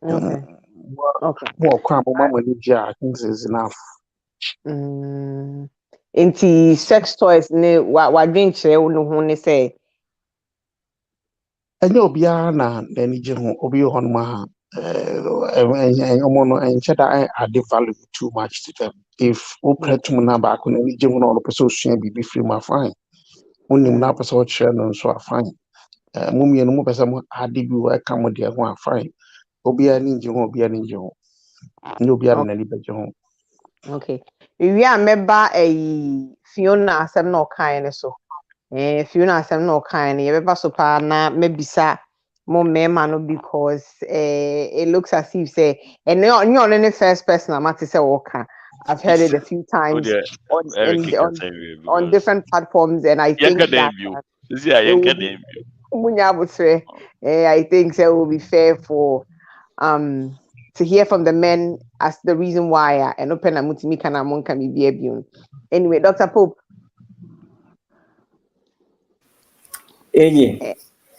Okay. Mo ɔkɔ a moma mo ani gye a I think is enough. Nti sex toys ne wadwenkyerɛ wo no ho ne sɛ Ɛnyɛ obiara na n'ani gye ho obi wɔ hɔnom a ɔmo no nhyɛ da ade value too much to them. If oprɛ tum na baako n'ani gye ho na ɔno pɛ sɛ osua biribi firi mu a fine. Wonim na apɛ sɛ ɔkyerɛ no nso a fine. Mo mmienu mo pɛ sɛ mo ade bi wɔ ɛka mo deɛ ho a fine. Obiara ni ngye ho obiara ni ngye ho. Nyɛ obiara na n'ani bɛgye ho. okay. Ewie a mɛba Fiona asɛm na ɔkae ne so. Fiona asɛm na ɔkae no yɛbɛba so paa na mɛbisa mo mmarima no because it looks as if say and you're only the first person I'm to say okay. I've heard it a few times on different platforms and I think that I think so it will be fair for to hear from the men as the reason why and open a mutimi kana mon can be anyway. Dr. Pope,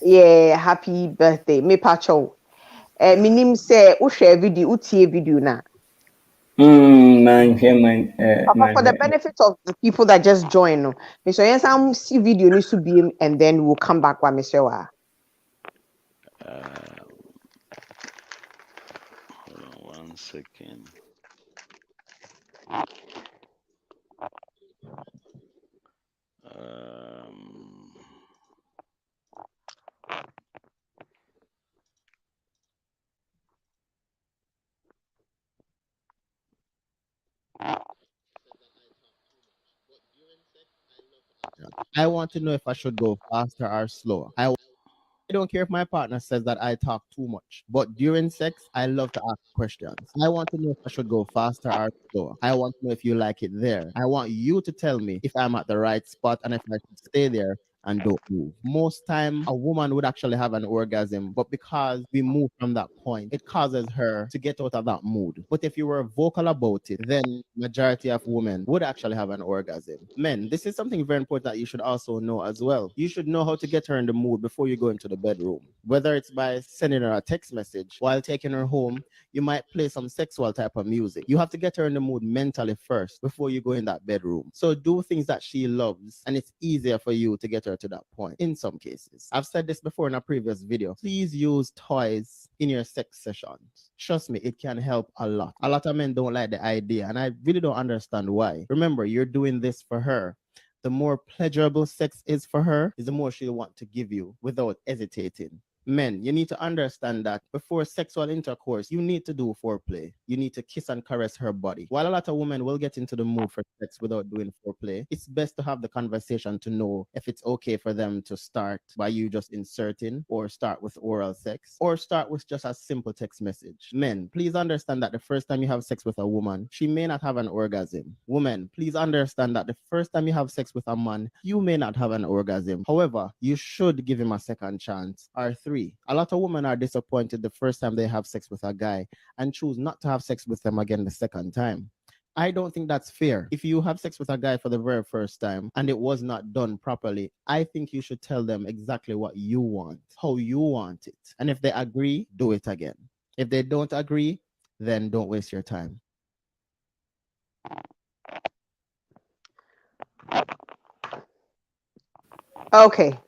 yeah, happy birthday. Me pacho. Minim say share video, utie video na. Man, For the benefit of the people that just join, no. Me so yes, I'm see video needs to be and then we'll come back with Mr. Wa. Hold on 1 second. I want to know if I should go faster or slower. I don't care if my partner says that I talk too much, but during sex, I love to ask questions. I want to know if I should go faster or slower. I want to know if you like it there. I want you to tell me if I'm at the right spot and if I should stay there and don't move. Most time, a woman would actually have an orgasm, but because we move from that point, it causes her to get out of that mood. But if you were vocal about it, then majority of women would actually have an orgasm. Men, this is something very important that you should also know as well. You should know how to get her in the mood before you go into the bedroom. Whether it's by sending her a text message while taking her home, you might play some sexual type of music. You have to get her in the mood mentally first before you go in that bedroom. So do things that she loves, and it's easier for you to get her to that point in some cases. I've said this before in a previous video. Please use toys in your sex sessions. Trust me, it can help a lot. A lot of men don't like the idea, and I really don't understand why. Remember, you're doing this for her. The more pleasurable sex is for her, is the more she'll want to give you without hesitating. Men, you need to understand that before sexual intercourse, you need to do foreplay. You need to kiss and caress her body. While a lot of women will get into the mood for sex without doing foreplay, it's best to have the conversation to know if it's okay for them to start by you just inserting, or start with oral sex, or start with just a simple text message. Men, please understand that the first time you have sex with a woman, she may not have an orgasm. Women, please understand that the first time you have sex with a man, you may not have an orgasm. However, you should give him a second chance or three. A lot of women are disappointed the first time they have sex with a guy and choose not to have sex with them again the second time. I don't think that's fair. If you have sex with a guy for the very first time and it was not done properly, I think you should tell them exactly what you want, how you want it. And if they agree, do it again. If they don't agree, then don't waste your time. Okay.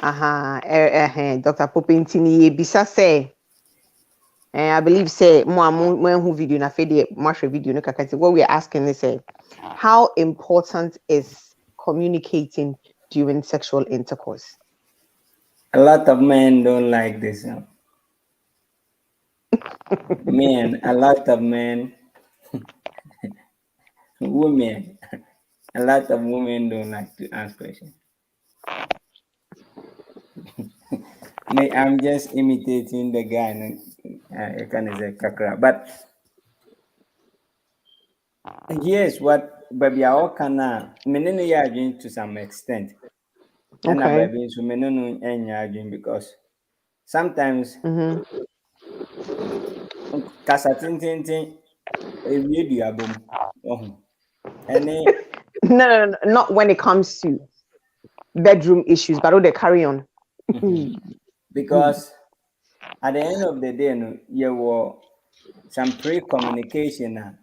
Dr. Popentini bisa say. I believe say who video na fede mashe video no kakati. What we are asking is how important is communicating during sexual intercourse? A lot of men don't like this. Men, a lot of men, women, a lot of women don't like to ask questions. I'm just imitating the guy. I can say kakra, but yes, what baby all can menene ya to some extent, and Okay. baby so menene enya because sometimes kasa tintintin ewie duabom any No, not when it comes to bedroom issues, but all they carry on. because at the end of the day, no, you were some pre-communication.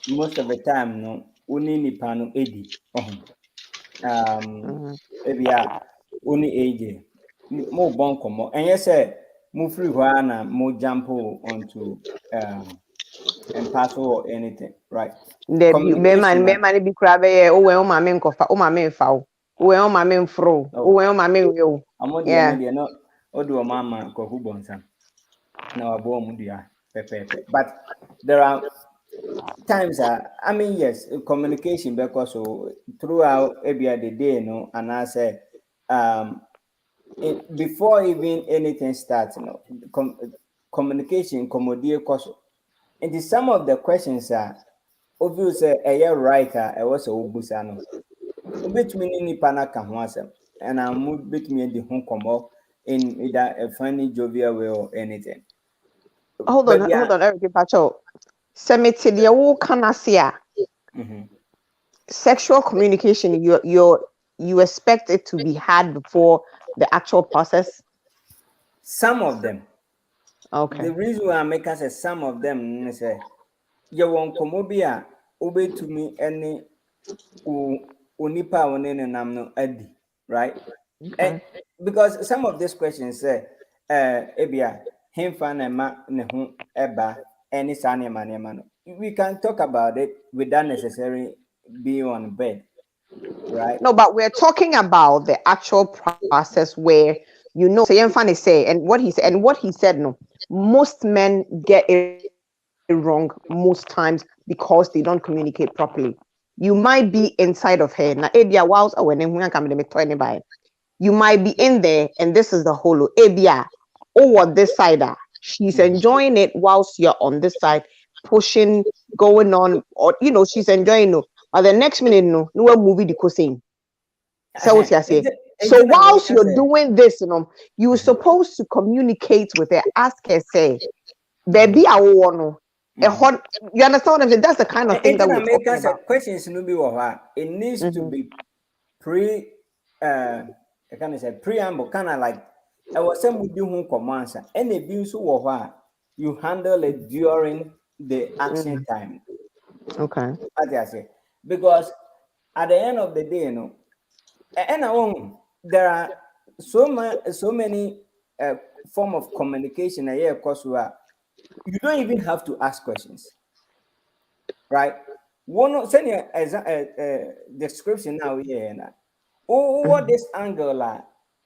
Most of the time, no, uni ni pano edi. Maybe uni age. Mo bon komo. And yes, mo free na mo jump onto and pass or anything, right? The Communication. man be crab oh my men kofa, oh my men foul, oh my men fro, oh my men will. Yeah. No, odo mama ko hubonsa. Na wabo mu dia pepepe. But there are times I mean yes, communication because so throughout every the day, no, and I say before even anything starts, communication commodity cause and some of the questions are obvious right I was a ubusano. Between any panaka and I'm between the home come in either a funny jovial way or anything. Hold on, Eric Pacho. Cemetery, wo kana sia. Sexual communication, you expect it to be had before the actual process? Some of them. Okay. The reason why I make us say some of them is you want komobia obey to me any unipa one nam no adi, right? Okay. Because some of these questions say ebia him fan ma ne ho eba any sane man. We can talk about it without necessarily being on bed, right? No, but we're talking about the actual process where say and what he said no, most men get it wrong most times because they don't communicate properly. You might be inside of her na ebia whilst you might be in there and this is the whole ebia or this side she's enjoying it whilst you're on this side pushing going on, or she's enjoying it, but the next minute no movie the same. So what you say? So whilst you're doing this, you're supposed to communicate with her, ask her, say, baby, I want you understand what I'm saying? That's the kind of thing that we're talking about. Questions no be it needs to be I can say preamble, kind of like I was saying with you commands and a being so you handle it during the action time. Okay. As I say, because at the end of the day, and there are so many form of communication here because you don't even have to ask questions, right? One send you a description now here na what this angle la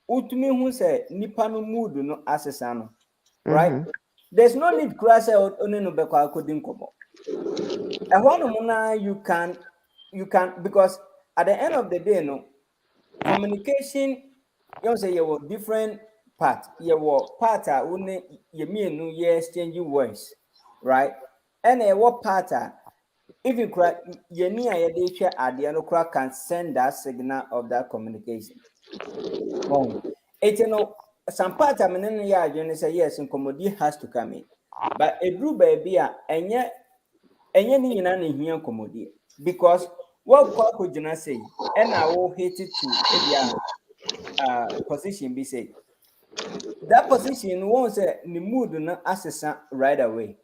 utumi hu say nipa no mood no asesa no, right? There's no need class only no be kwa coding komo. And one you can because at the end of the day no communication you say you were different part you were part you mean no you exchanging words, right? And what part if you cry you need a can send that signal of that communication. It's some part I mean yeah you say yes and comedy has to come in, but a drew baby and yet ni na here comedy because what could you not say and I will hate it to position be say that position won't say the mood no assess right away.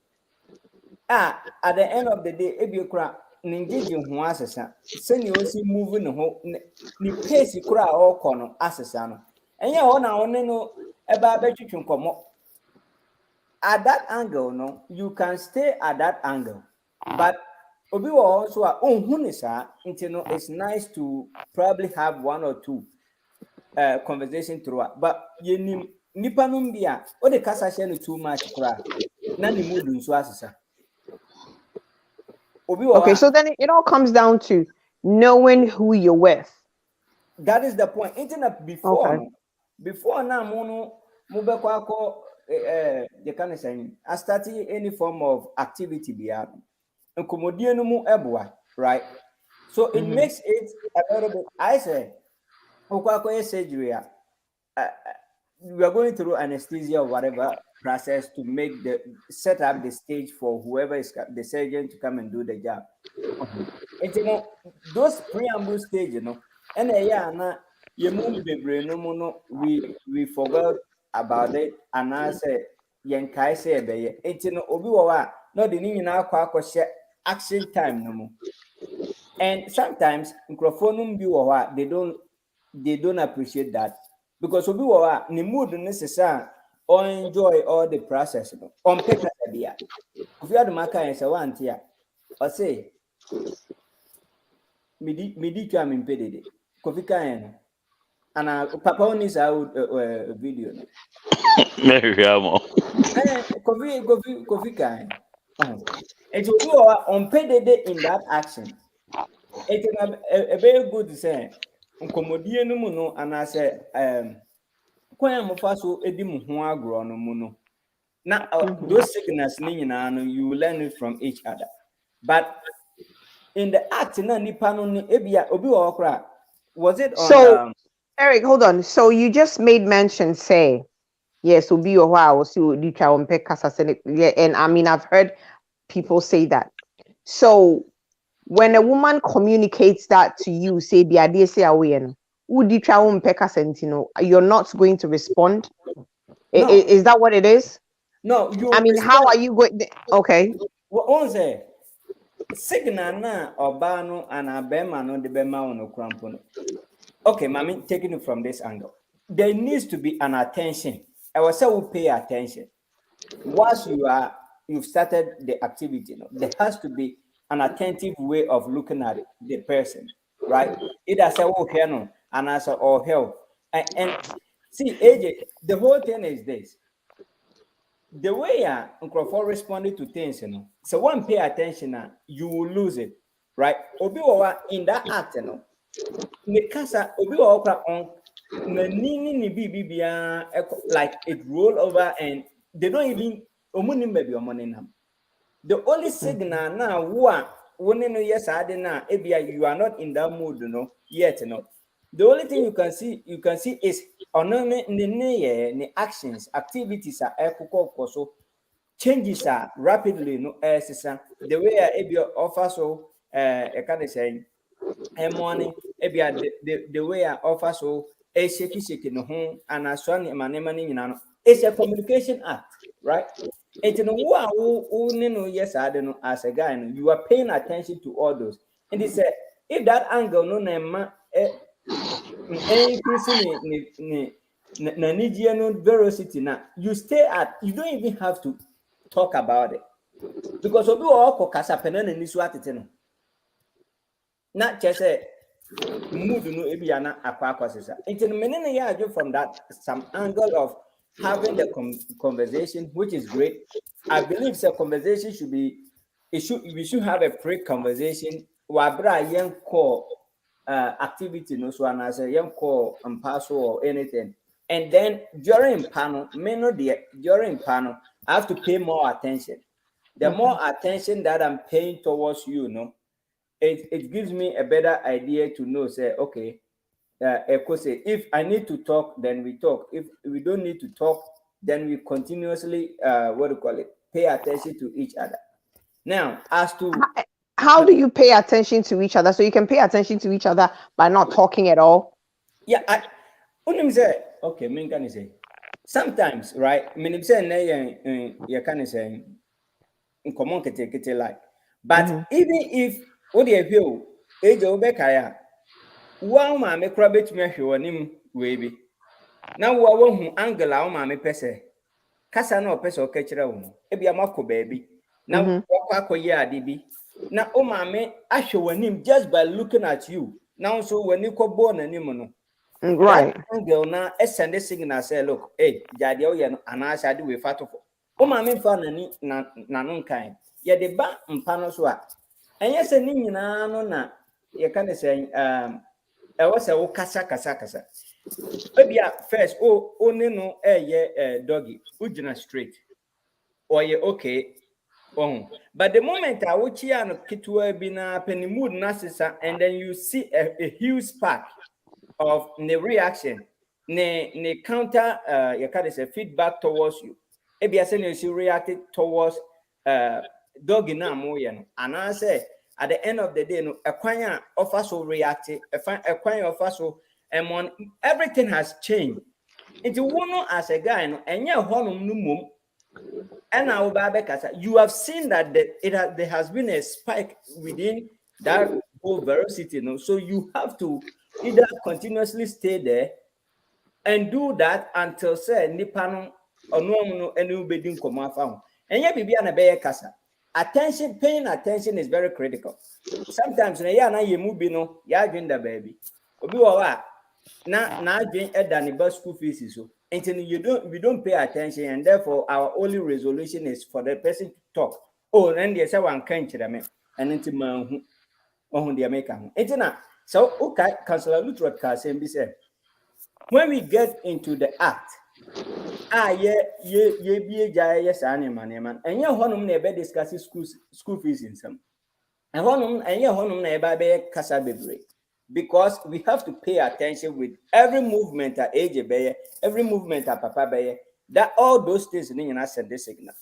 At the end of the day, if you cry, ningeji ho asesa seni osi move no ho ni pace kura okọ no asesa no enye ho na one no eba betwitwe nkomo at that angle no you can stay at that angle but obi wo also a ohun ni sa nti no it's nice to probably have one or two conversation through but yenim nipa no bia o de kasa share no too much kura na ni mood nso asesa. Okay, so then it all comes down to knowing who you're with. That is the point. Internet before, okay. Before now, you can say, I started any form of activity beyond. Right? So it makes it a little bit. I say, surgery. We are going through anesthesia or whatever process to make set up the stage for whoever is the surgeon to come and do the job. And you know, those preamble stage, you know, and na we forgot about it, and I say yenkai say be it no obi wa no the ni na akwa share action time no mo. And sometimes microphone bi wa they don't appreciate that. Because obi wa ni mood necessary or enjoy all the process no on paper dia if you had maka and say one tia or say midi twa me mpedede kofi kan and papa oni sa video no maybe amo kofi kan and obi wa on pedede in that action it is a very good say nkomodie no mu no and I say kwan mo so edi mo ho agro no mu no na those signals ni nyina no you learn it from each other but in the act na nipa no ni ebia obi wo okra was it on so Eric, hold on, so you just made mention say yes obi wo wa so di twa on pe kasa se yeah, and I mean I've heard people say that. So when a woman communicates that to you, say the idea say away no you're not going to respond. No. Is that what it is? No, I mean, how are you going? Okay. What say? Signal na obano and abema no de bema no crampo. Okay, mami, taking it from this angle. There needs to be an attention. I will say we pay attention. Once you've started the activity, no, there has to be an attentive way of looking at the person, right? Either say oh here no, and answer or help. And see, AJ, the whole thing is this. The way Nkrofo responded to things, you know, so one pay attention, you will lose it, right? Obiwa in that act, you know, Mikasa Obiwa on like it roll over and they don't even maybe money. The only signal now when yes I you are not in that mood, you know, yet, you know. The only thing you can see is on the actions, activities are so changes are rapidly no the way offer so I can say morning the way I offer so a shaky no home and as one it's a communication act, right? And you know yes I don't know as a guy you are paying attention to all those and they said if that angle no increasing velocity now you stay at you don't even have to talk about it because obi all kasa penana ni so atete no na chese mood no ebi ana akwa sesa into menene ya ajo from that some angle of having the conversation which is great. I believe the conversation we should have a pre-conversation wabra yen call activity no so and as a young call and parcel or anything and then during panel during panel I have to pay more attention. The more attention that I'm paying towards you know it gives me a better idea to know say okay if I need to talk then we talk, if we don't need to talk then we continuously pay attention to each other. Now as to how do you pay attention to each other? So you can pay attention to each other by not talking at all? Yeah, I say, okay, me can say. Sometimes, right? Me say you can say Nkomoh Nkitinkiti like. But even if What do you feel? Age over Kaya. Wow, mammy, crab it me your name, baby. Now, what won't angle our mammy pesse? Cassa no peso catcher. Ebi a mako baby. Now, what ya, DB? Now, oh, mammy, I show a name just by looking at you. Now, so when you call born a name, right. That girl now, a Sunday signal say, look, hey, Jadio, and I shall do with fat of. Oh, mammy, fan and kind. Yet the back and panos were. And yes, a nina no na, you can say, I was a kasa. Maybe at first, no, doggy, ujina straight. Or ye okay. Oh, but the moment I watch you and Kitwa bina penny mood narcissa, and then you see a huge spark of the reaction, ne counter, you can say feedback towards you. Maybe I say you reacted towards doggy na moyen, and I say at the end of the day, no, a choir of us will react, a choir of us will, and everything has changed. Into one as a guy, and you're home no mum. And now, you have seen that there has been a spike within that whole velocity. So you have to either continuously stay there and do that until say nipano or no any bedding come found. And yet, be an abaya casa. Attention, paying attention is very critical. Sometimes, you move, ya the baby. Obi wa na drink than the bus school fees so. Until we don't pay attention, and therefore our only resolution is for the person to talk. Oh, then they say one kind to them, and into man who they make them. It's not so. Okay, Councillor Luther Kasim said, when we get into the act, ye yes, man, and your honum never discusses school fees in some, and honum and your honum never be casa bebre. Because we have to pay attention with every movement at age bayer, every movement at papa bayer, that all those things in us send the signal.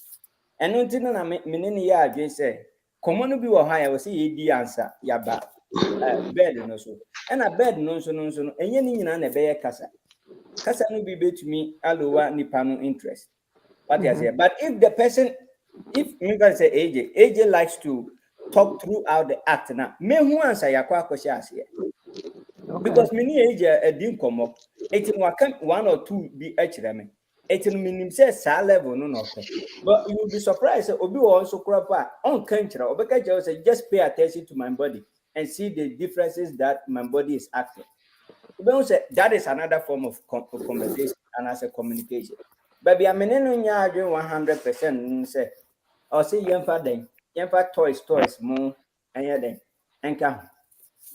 And until I mean, yeah, just say, come on, be high, I will see the answer, yaba, bed no so, and a bed no so, and any in a bayer casa. Casa no be to me, aloha nipano interest. What I say, but if the person, if you can say AJ likes to talk throughout the act now, me who answer your question here. Because many age a dim come up, 1 or 2 be HRM. It's a minimum says level no. But you will be surprised. Obi also crop on country or because just pay attention to my body and see the differences that my body is acting. That is another form of conversation and as a communication. But I mean, 100% say, or say, young toys, more, and yeah, then, and come.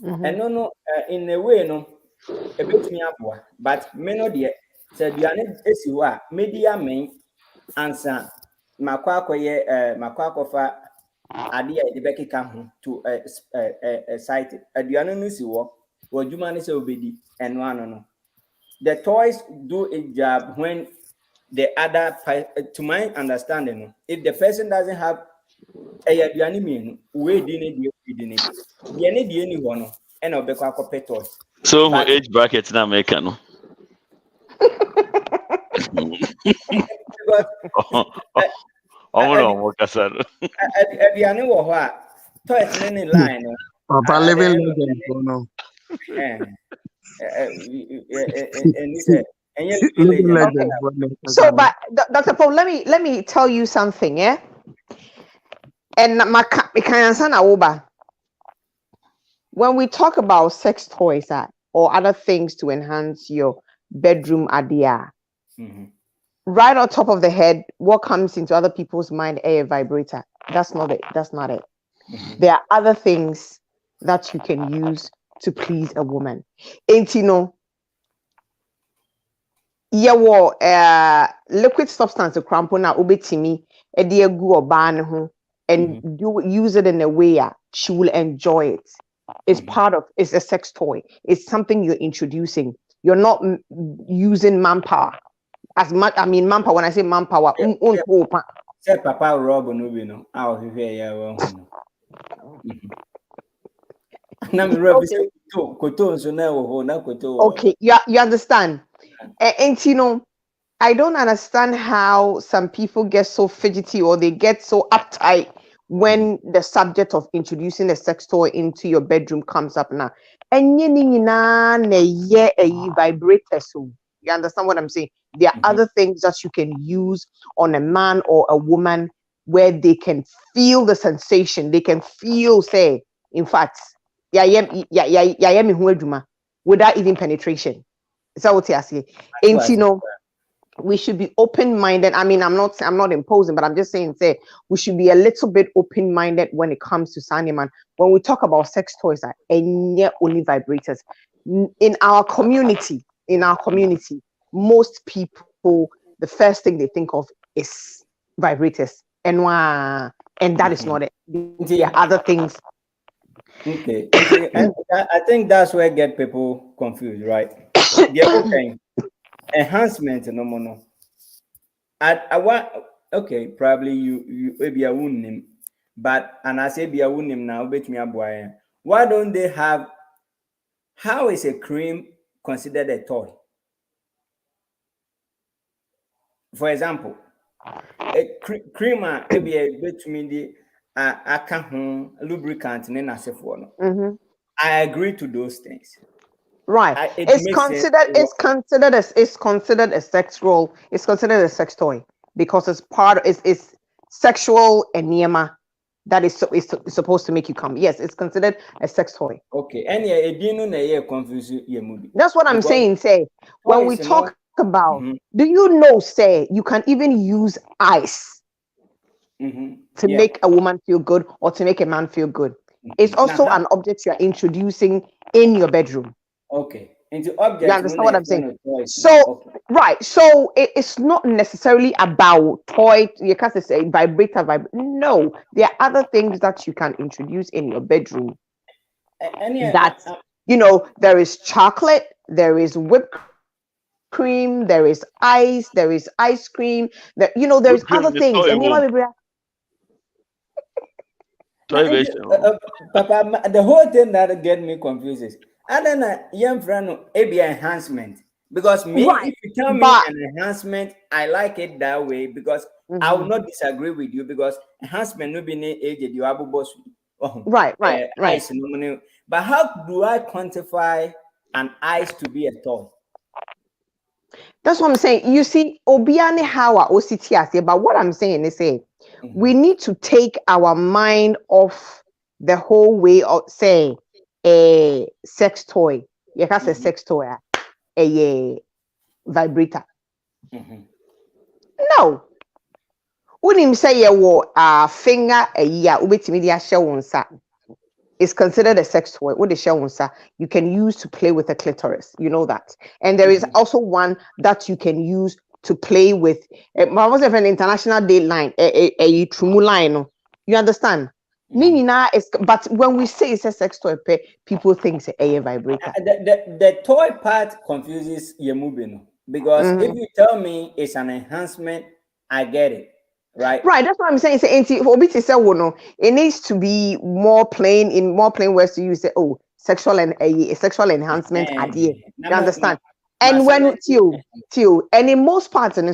And no, in a way, no, a bit me up, but me no dear, said you are not as you are, media main answer, Makwakofa, idea the Becky come to a site, a Diana what you manage obedi, and one no. The toys do a job when the other, to my understanding, if the person doesn't have a Diana we didn't anyone. And toys. So but, age brackets now make no. Toys in line. Papa living legend, no. So, but Dr. Paul, let me tell you something, yeah. And when we talk about sex toys or other things to enhance your bedroom idea, right on top of the head, what comes into other people's mind? A vibrator. That's not it. There are other things that you can use to please a woman. Ain't you know? Liquid substance crampo na ubetimi ediegu oba and do use it in a way she will enjoy it. It's it's a sex toy. It's something you're introducing. You're not using manpower as much. I mean, manpower. When I say manpower, say Papa Rob no. Okay, you understand? And you know, I don't understand how some people get so fidgety or they get so uptight when the subject of introducing a sex toy into your bedroom comes up now. And vibrator. So you understand what I'm saying? There are other things that you can use on a man or a woman where they can feel the sensation. They can feel, say, in fact, without even penetration. Is that what you're saying? And you know, we should be open-minded. I mean, I'm not imposing, but I'm just saying, say, we should be a little bit open-minded when it comes to Sanyaman. When we talk about sex toys, and only vibrators. In our community, most people, the first thing they think of is vibrators. And that is not it. There are other things. Okay. I think that's where get people confused, right? The other thing, enhancement, no. I want, okay, probably you maybe a wound, but and I say be a wound now, bet me a boy. Why don't they have? How is a cream considered a toy? For example, a creamer maybe a bit me the lubricant and I say for no. I agree to those things. Right. It's considered a sex role. It's considered a sex toy because it's sexual enema that is supposed to make you come. Yes, it's considered a sex toy. Okay. And yeah, confuse your movie. That's what I'm saying. Say when we talk about, do you know? Say you can even use ice to make a woman feel good or to make a man feel good. It's also an object you are introducing in your bedroom. Okay. Into objects. You understand what I'm saying? So, right. So it's not necessarily about toy. You can't say vibrator. No, there are other things that you can introduce in your bedroom. There is chocolate, there is whipped cream, there is ice cream. There's other things. Papa, the whole thing that get me confused is I don't know young friend ABI enhancement because if you tell me an enhancement, I like it that way because I will not disagree with you because enhancement will be age you abu boss. Right. Ice, but how do I quantify an ice to be a toy? That's what I'm saying. You see, Obiane Hawa OCTS, but what I'm saying is we need to take our mind off the whole way of say a sex toy. You can say sex toy, a vibrator. No. When him say a finger a year, is considered a sex toy. What the show you can use to play with a clitoris. You know that. And there is also one that you can use to play with. Was an international date line, a trumu line. You understand? But when we say it's a sex toy, people think it's a vibrator. The toy part confuses Yemubino because if you tell me it's an enhancement, I get it. Right. That's what I'm saying. It needs to be more plain words to use. Sexual and a sexual enhancement idea. You understand? And when and in most parts in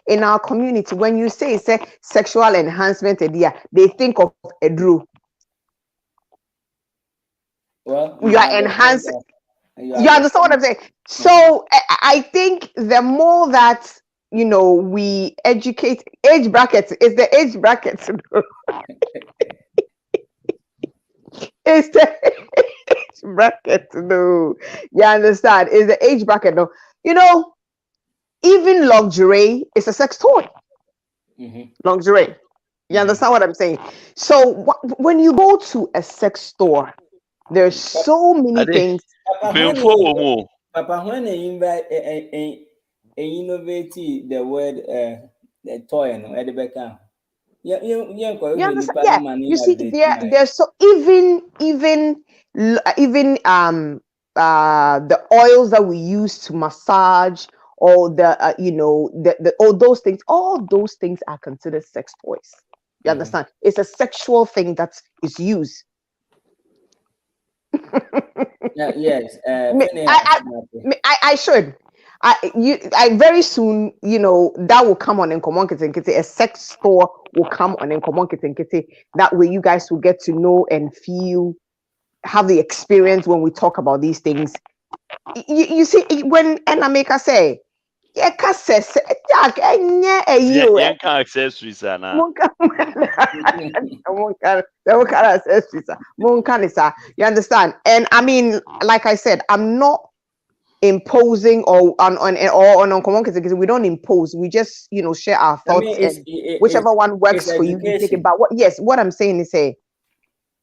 in our community, when you say sexual enhancement idea, they think of a drew. Well, you are enhancing. You understand what I'm saying? So I think the more that we educate age brackets is the age brackets. It's the age bracket. No, you understand? Is the age bracket? No, even lingerie is a sex toy. Lingerie. You understand what I'm saying? So when you go to a sex store, there's so many things. Papa, when they invite innovate the word the toy at the back. You understand? Yeah. You see, there's so even the oils that we use to massage or all those things are considered sex toys. You understand? It's a sexual thing that is used. Yes. I should. I very soon, that will come on Nkomoh Nkitinkiti. A sex store will come on Nkomoh Nkitinkiti. That way, you guys will get to know and have the experience when we talk about these things. You see, when Enameka say, yeah, accessories, you understand? And I mean, like I said, I'm not imposing or on Nkomoh Nkitinkiti. We don't impose. We just share our thoughts, and whichever one works for you, you take it. But what I'm saying is, there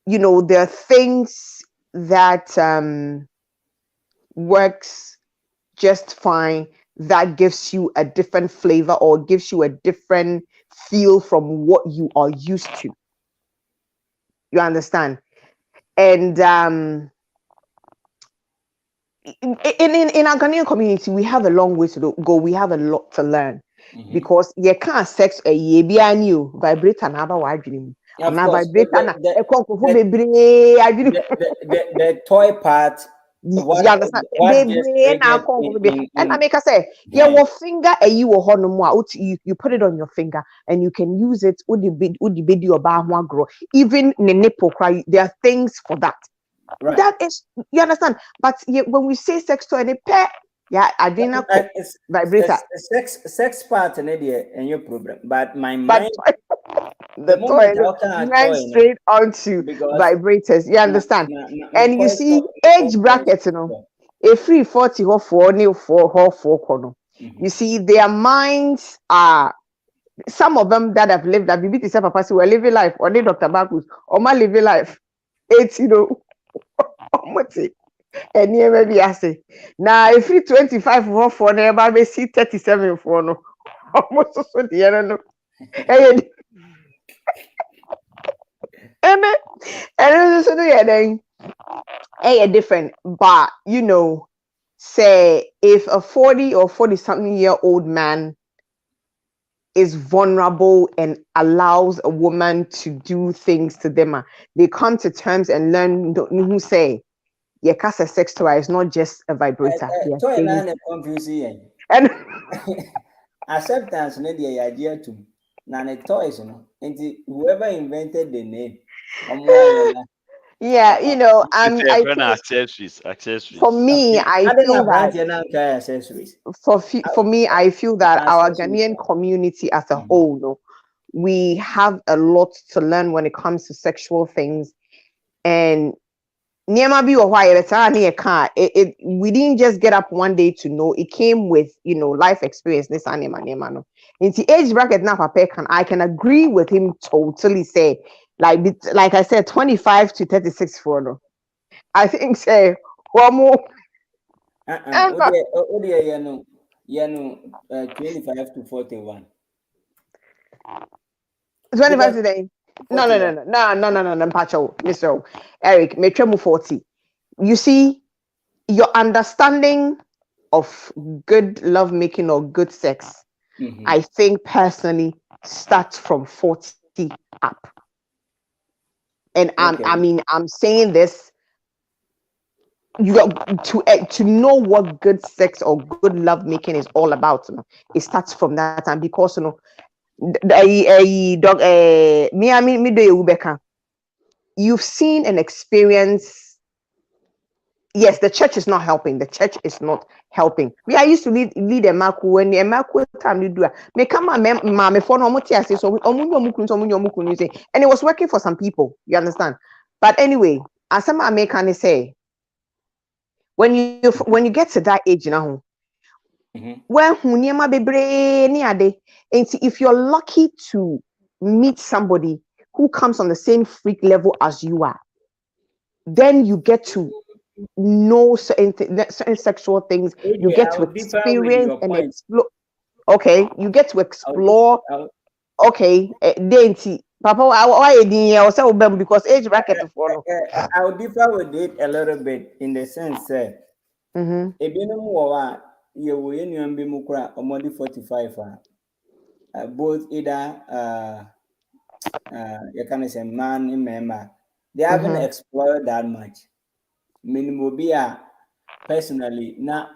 are things that works just fine, that gives you a different flavor or gives you a different feel from what you are used to. You understand? And in our Ghanaian community, we have a long way to go. We have a lot to learn, because you can't sex a year new vibrator and have a dream. The toy part. You understand? And I make her say, yeah, what finger are you you put it on your finger and you can use it with the video about one grow. Even the nipple cry, there are things for that. Right. That is, you understand? But when we say sex toy, and I didn't vibrator. Sex part and your problem. But my mind. The toy went straight onto vibrators. You understand? And you see, age brackets, a free 40 or 4. You see, their minds are, some of them that have lived that BBT Papa were living life, or they Dr. Bakus, or my living life. It's and yeah, maybe I say now if you 25 for never may see 37 for no almost so the and so then different, but say if a 40 or 40 something year old man is vulnerable and allows a woman to do things to them, they come to terms and learn who say your casa sex toy is not just a vibrator. And acceptance the idea to none toys, and whoever invented the name. Yeah, accessories. For me, I feel that for me, I feel that our Ghanaian community as a whole, we have a lot to learn when it comes to sexual things. And we didn't just get up one day to know. It came with life experience. This no. In the age bracket now, I can agree with him totally. Say like I said, 25 to 36 for no. I think say one more. 25 to 41. 25 today. No, Mpacho, Mr. Eric, Metremu 40. You see, your understanding of good love making or good sex, I think personally starts from 40 up. And I'm saying this, you got to know what good sex or good love making is all about. It starts from that time, because you've seen and experienced. Yes, the church is not helping. The church is not helping. I used to lead a Maku when the Maku time you do it. Me come my phone and it was working for some people. You understand? But anyway, as some American say, when you get to that age now, when if you're lucky to meet somebody who comes on the same freak level as you are, then you get to know certain sexual things. You get to experience and explore. Okay, you get to explore. Okay, Papa, why because age bracket to follow. I'll differ with it a little bit in the sense that you will be mukra or more 45 both either you can say man in member. They haven't explored that much. Minimum be personally na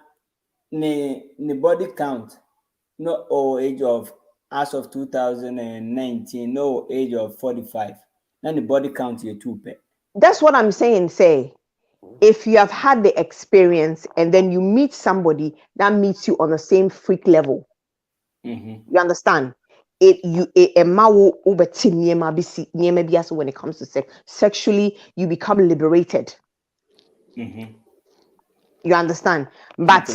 the body count, no or age of as of 2019, no age of 45. Then the body count here too. That's what I'm saying. Say, if you have had the experience and then you meet somebody that meets you on the same freak level, you understand? When it comes to sex, sexually, you become liberated. You understand? But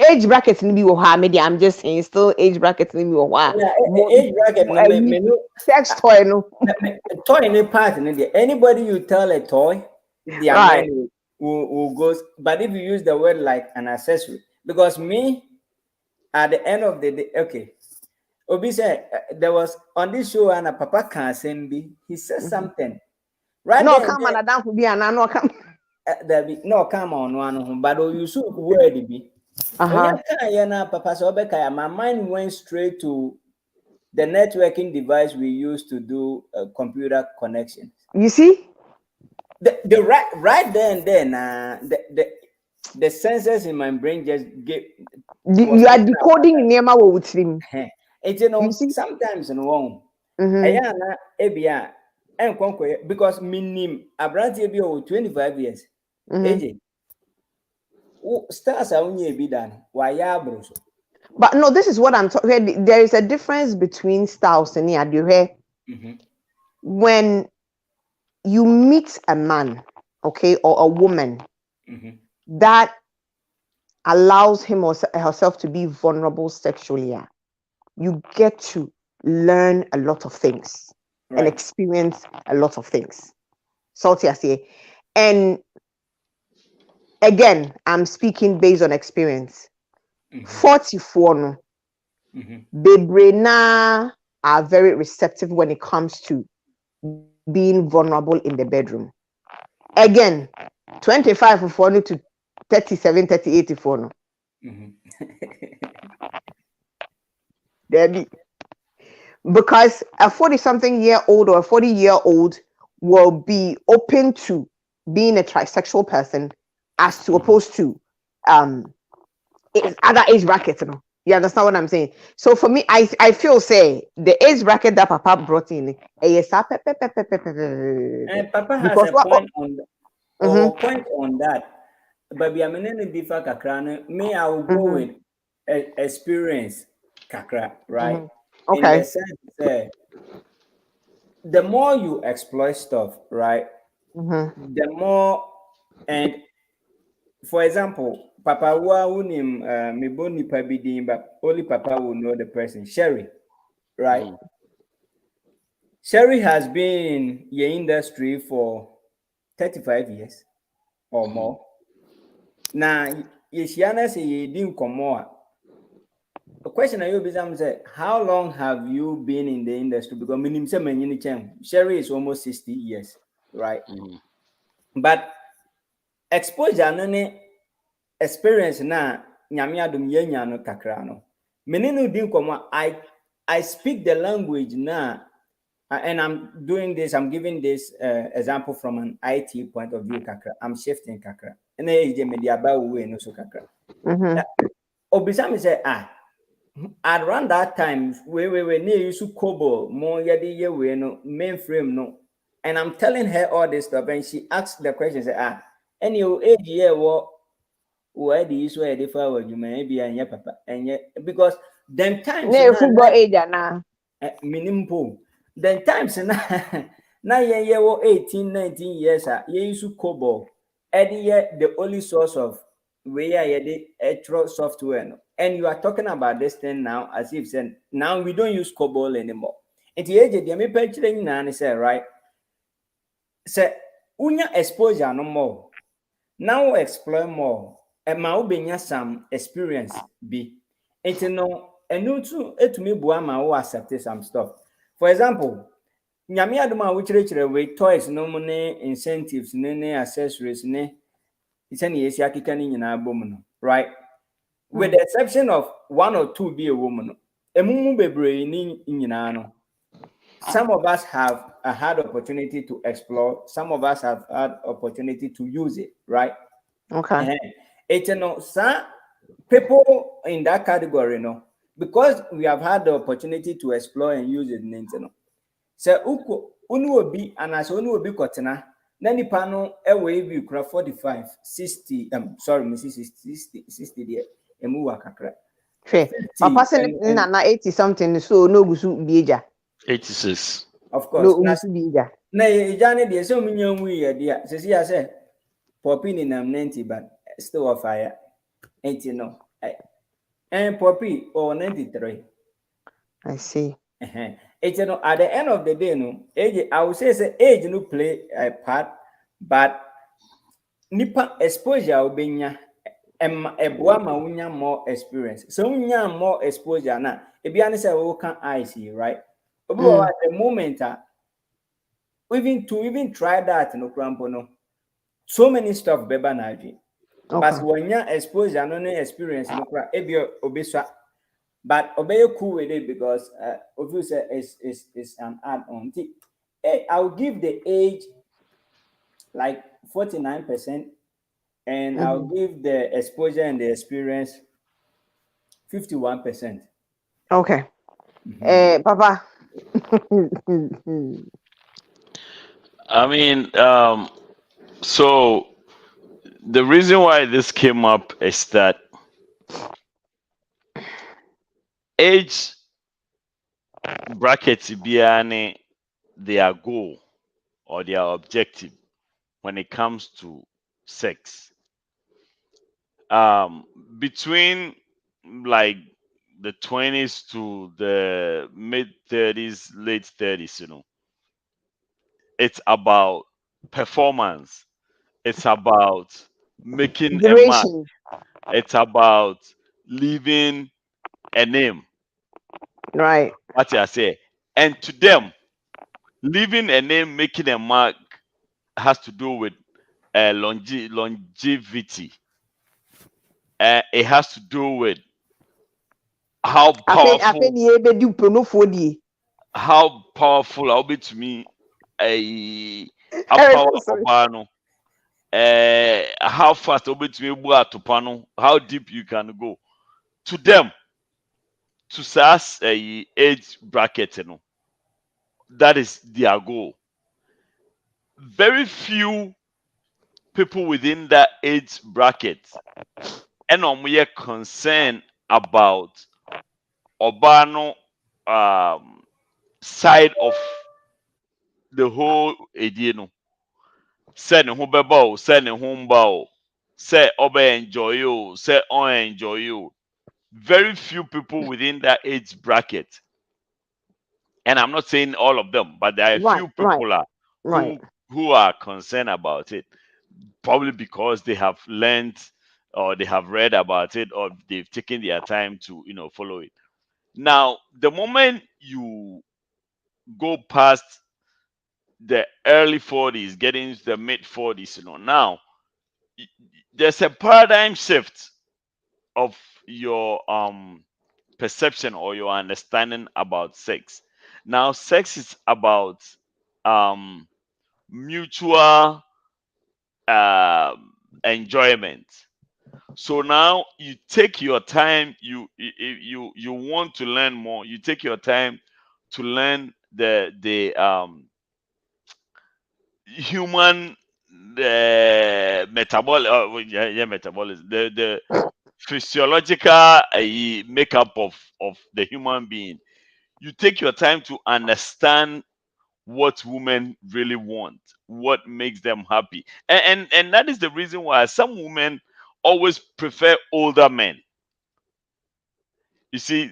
age brackets in I'm just saying, still age brackets in age bracket, sex toy, no. Toy in part, anybody you tell a toy, their Right. mind will go. But if you use the word like an accessory, because me, at the end of the day, okay, Obi said there was on this show and a papa can't send me. He said something. Right no, then, come on, I don't be an no come. There be no come on one, but you should word be. Papa, so my mind went straight to the networking device we use to do computer connection. You see? The right then the sensors in my brain just gave. You are decoding Nema with him. It's sometimes in wrong. Because minim Abranti be over 25 years. AJ. Stars are only be done. Why bro? But no, this is what I'm talking. There is a difference between styles and when you meet a man, okay, or a woman that allows him or herself to be vulnerable sexually, you get to learn a lot of things and experience a lot of things. Salty I say. And again, I'm speaking based on experience. 44 no. Bebrena are very receptive when it comes to being vulnerable in the bedroom. Again, 25 for no to 37, 38 for no. Because a 40-something-year-old or a 40-year-old will be open to being a trisexual person as to opposed to other age brackets. You understand what I'm saying? So for me, I feel say the age bracket that Papa brought in, and Papa has a point on that. But I mean, differ kakra. Me, I will go with experience kakra, right? Okay. In the sense that the more you exploit stuff, right? The more, and for example, Papa unim me boni pabidin, but only Papa will know the person. Sherry, right? Sherry has been in your industry for 35 years or more. Now, Yeshiana say you didn't come more. The question I you be say, how long have you been in the industry? Because minimum Sherry is almost 60 years, right? But exposure no experience na nyame adom yenya no kakra no. Meninu din komo I speak the language na. And I'm doing this, I'm giving this example from an IT point of view, kakra. I'm shifting kakra. And then media about way no so kakra. Obisam say at around that time, we near you to COBOL, more yadi ye we no mainframe no. And I'm telling her all this stuff, and she asked the question, say, any age year what where the issue I differ you may be and your papa and yet because then times football age na minimum. Then times now ye 18, 19 years ye use COBOL. The only source of where you the actual software. And you are talking about this thing now as if said now we don't use COBOL anymore. And the age the me picturing now say right. Say unya exposure no more. Now explore more. And ma ubenya some experience be. It no and you too it me bua ma who accept some stuff. For example, nyame adoma we with toys no money incentives ne accessories ne it's any esi akika ni nyina bom no right with the exception of one or two be a woman emumu bebre ni nyina no some of us have had opportunity to explore, some of us have had opportunity to use it, right? Okay. It's no sa people in that category, no, because we have had the opportunity to explore and use it, no. So unu obi anaso unu obi kotena na nipa no ewe bi kura 45 60 sorry Mrs. 60 there emu wa kakra. Papa said na 80 something so no gusu bieja. 86. Of course. No gusu bieja. Na ejane de so munye nwu ye dia. Sesi ya say Poppy ni nam 90 but still on fire. 80 no. And Poppy or 93. I see. It's at the end of the day, no age. I would say age no play a part, but nipa exposure obenya eboa ma wunya more experience. So wunya more exposure na ebi say we can I see right. At the moment, even try that no crampo no. So many stuff beba na adwi. But when you exposure no experience no cra ebi obeswa. But obey cool with it because obviously is an add-on. I'll give the age like 49%, and I'll give the exposure and the experience 51%. Okay. Papa. I mean, so the reason why this came up is that age brackets be their goal or their objective when it comes to sex. Between like the 20s to the mid 30s, late 30s, it's about performance. It's about making a mark. It's about leaving a name. Right. What I say. And to them, leaving a name, making a mark has to do with longevity. It has to do with how powerful I'll be to me a power how fast I'll be to me to how deep you can go. To them, to SAS a age bracket, that is their goal. Very few people within that age bracket and we are concerned about urbano side of the whole idea. Say ne ho beba o, say ne ho mba o, say obe enjoy you, say on enjoy you. Very few people within that age bracket, and I'm not saying all of them, but there are a few people who are concerned about it, probably because they have learned or they have read about it or they've taken their time to follow it. Now, the moment you go past the early 40s, getting into the mid 40s, now there's a paradigm shift of your perception or your understanding about sex. Now, sex is about mutual enjoyment. So now you take your time. You want to learn more. You take your time to learn the human metabolism, the physiological makeup of the human being. You take your time to understand what women really want, what makes them happy, and that is the reason why some women always prefer older men. You see,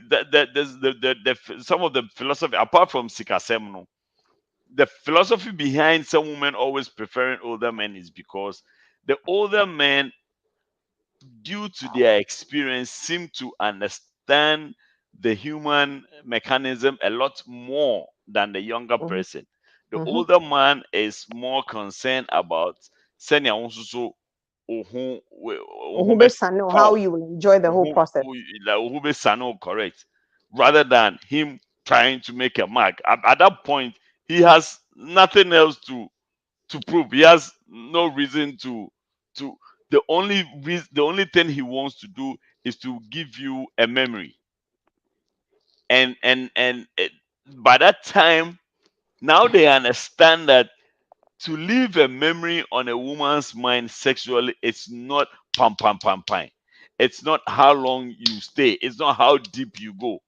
some of the philosophy apart from Sikasem, the philosophy behind some women always preferring older men is because the older men, due to their experience, seem to understand the human mechanism a lot more than the younger person. The older man is more concerned about sending also how you will enjoy the whole process. Correct. Rather than him trying to make a mark. At that point, he has nothing else to prove. He has no reason to the only thing he wants to do is to give you a memory. And by that time, now they understand that to leave a memory on a woman's mind sexually, it's not pam pam pam pam. It's not how long you stay. It's not how deep you go,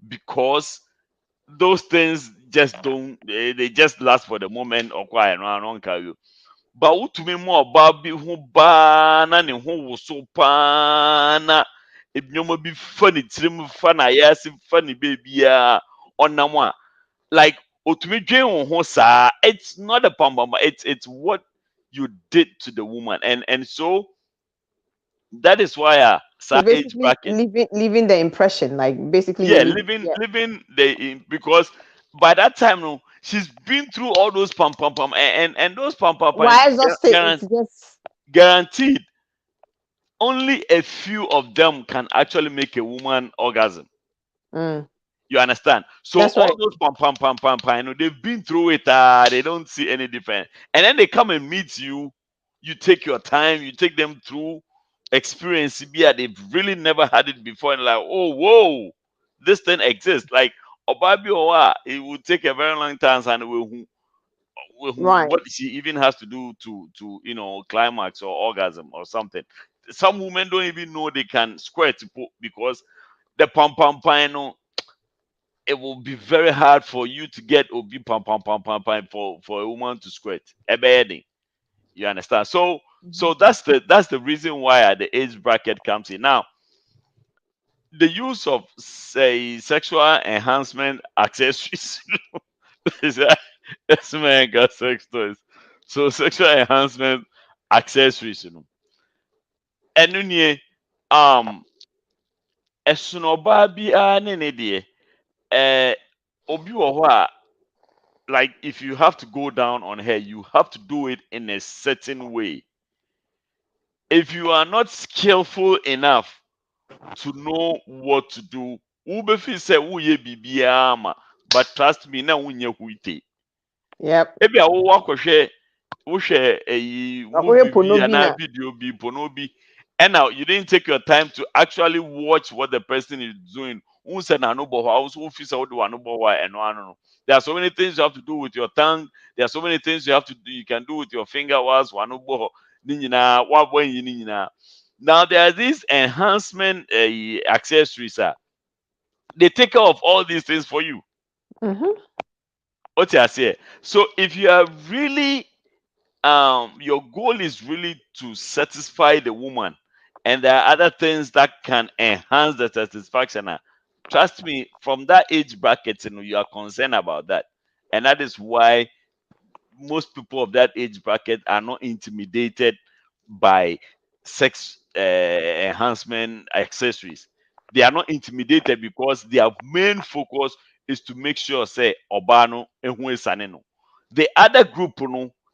because those things just don't. They just last for the moment or quiet. No, I don't care you. But what to me more baby who bana ne ho so pana ebioma bi fa ne tirim fa na yasi fa ne baby a onam a like otumi dwen wo ho saa. It's not a pambamba, it's what you did to the woman. And so that is why So age basically, bracket, leaving the impression, like basically, yeah, leave, yeah. living because by that time no, she's been through all those pam pam pam, and those pam pam pam Why exhausted? It's just guaranteed only a few of them can actually make a woman orgasm. You understand? So that's all right. those pam pam pam pam pam, you know, they've been through it. They don't see any difference, and then they come and meet you. You take your time. You take them through experience. Yeah, they've really never had it before, and like, oh, whoa, this thing exists. Like Obabi Owa, it will take a very long time, and Right. what she even has to do to climax or orgasm or something. Some women don't even know they can squirt because the pam pam pam, it will be very hard for you to get obi pam pam pam pam pam for a woman to squirt. Ebony. You understand? So that's the reason why the age bracket comes in. Now, the use of say sexual enhancement accessories. This man got sex toys. So sexual enhancement accessories, And esunoba bi ne ne de obi wɔ hɔ a, like if you have to go down on her, you have to do it in a certain way. If you are not skillful enough to know what to do, ubefi say uye bibiara ma, but trust me, na unye huite. Yep. Ebi a wo akɔhwɛ wohwɛ a movie bi and video bi pono bi, and now you didn't take your time to actually watch what the person is doing. There are so many things you have to do with your tongue. There are so many things you can do with your finger whilst now there are these enhancement accessories. They take care of all these things for you. What I say? So if you are really your goal is really to satisfy the woman, and there are other things that can enhance the satisfaction. Trust me, from that age bracket, you are concerned about that, and that is why most people of that age bracket are not intimidated by sex enhancement accessories. They are not intimidated because their main focus is to make sure say obano no. The other group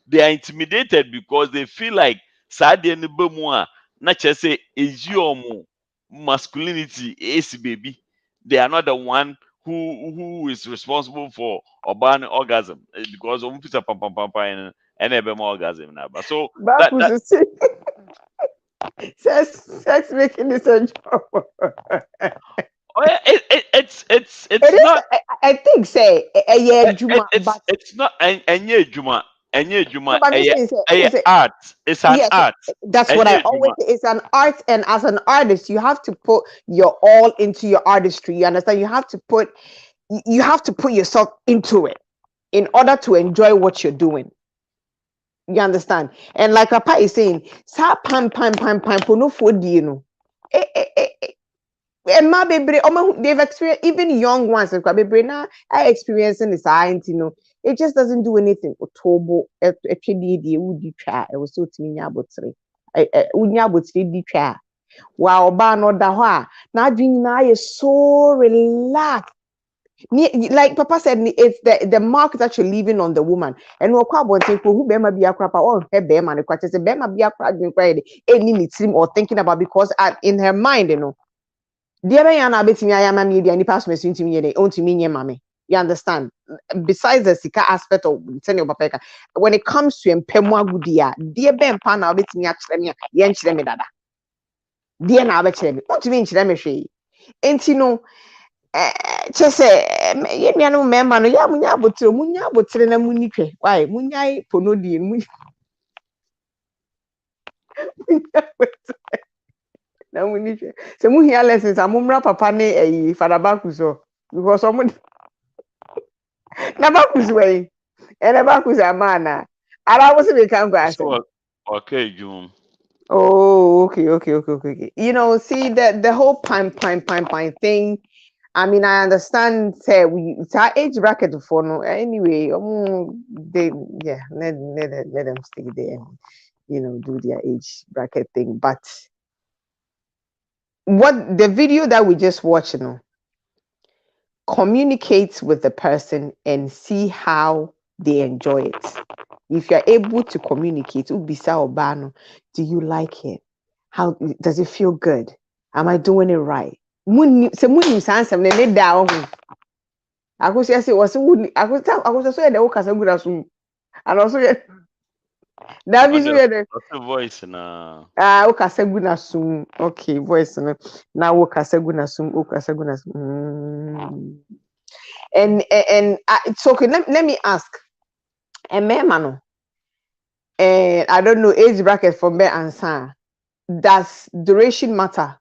they are intimidated because they feel like sadie ne ba mu a na kyerɛ sɛ eyi ɔmo masculinity esi baby. They are not the one who is responsible for urban orgasm because of pizza pam pam pam pam and ebe more orgasm now. But so that sex making is a job. oh yeah, it's not. I think say it's not any juma. It's art. It's an art. That's what I always say. It's an art, and as an artist, you have to put your all into your artistry. You understand? You have to put yourself into it in order to enjoy what you're doing. You understand? And like Papa is saying, sa pam no for you Emma baby, they've experienced, even young ones, now I experiencing this, it just doesn't do anything. Otobo, it was so teeny about three. Unya about 3D try. Wow, ba no da now doing is so relaxed. Like Papa said, it's the mark that you're leaving on the woman. And we're quite wanting who bema be a crap or her bema and the question say bema be a crap any or thinking about because in her mind, dear Yana betting I am a media and the past message to me, they own to me, mammy. You understand? Besides the Sika aspect of Senor Papeka, when it comes to Mpemwa Gudia, dear Ben Pana betting me, Yanch dada. Dear na abekyerɛ me. Ontumi nkyerɛ me hwee. Enti no kyɛ sɛ yɛ nua no mmarima no yɛ munya abotire na munni hwɛ. Why? Munya pono die mu. Na munni hwɛ. Sɛ muhia lessons amomra papa ne Father Abeeku so because omo na Abeeku so yi. And Abeeku so amana. Ara wo se be kan go asem. Okay, June. Oh, okay. You know, see the whole pine thing. I mean, I understand. Say it's our age bracket for no. Anyway, they let them stay there. You know, do their age bracket thing. But what the video that we just watched, you know, communicate with the person and see how they enjoy it. If you're able to communicate, ubisa obano, do you like it? How does it feel good? Am I doing it right? Se muni sansam ne ne da ho. Ako say was wuni ako so the work as a good asum. And also that is the voice na okasa good asum. Okay, voice na okasa good asum, okasa good asum. And it's okay. Let me ask. And no. And I don't know age bracket for me and son. Does duration matter?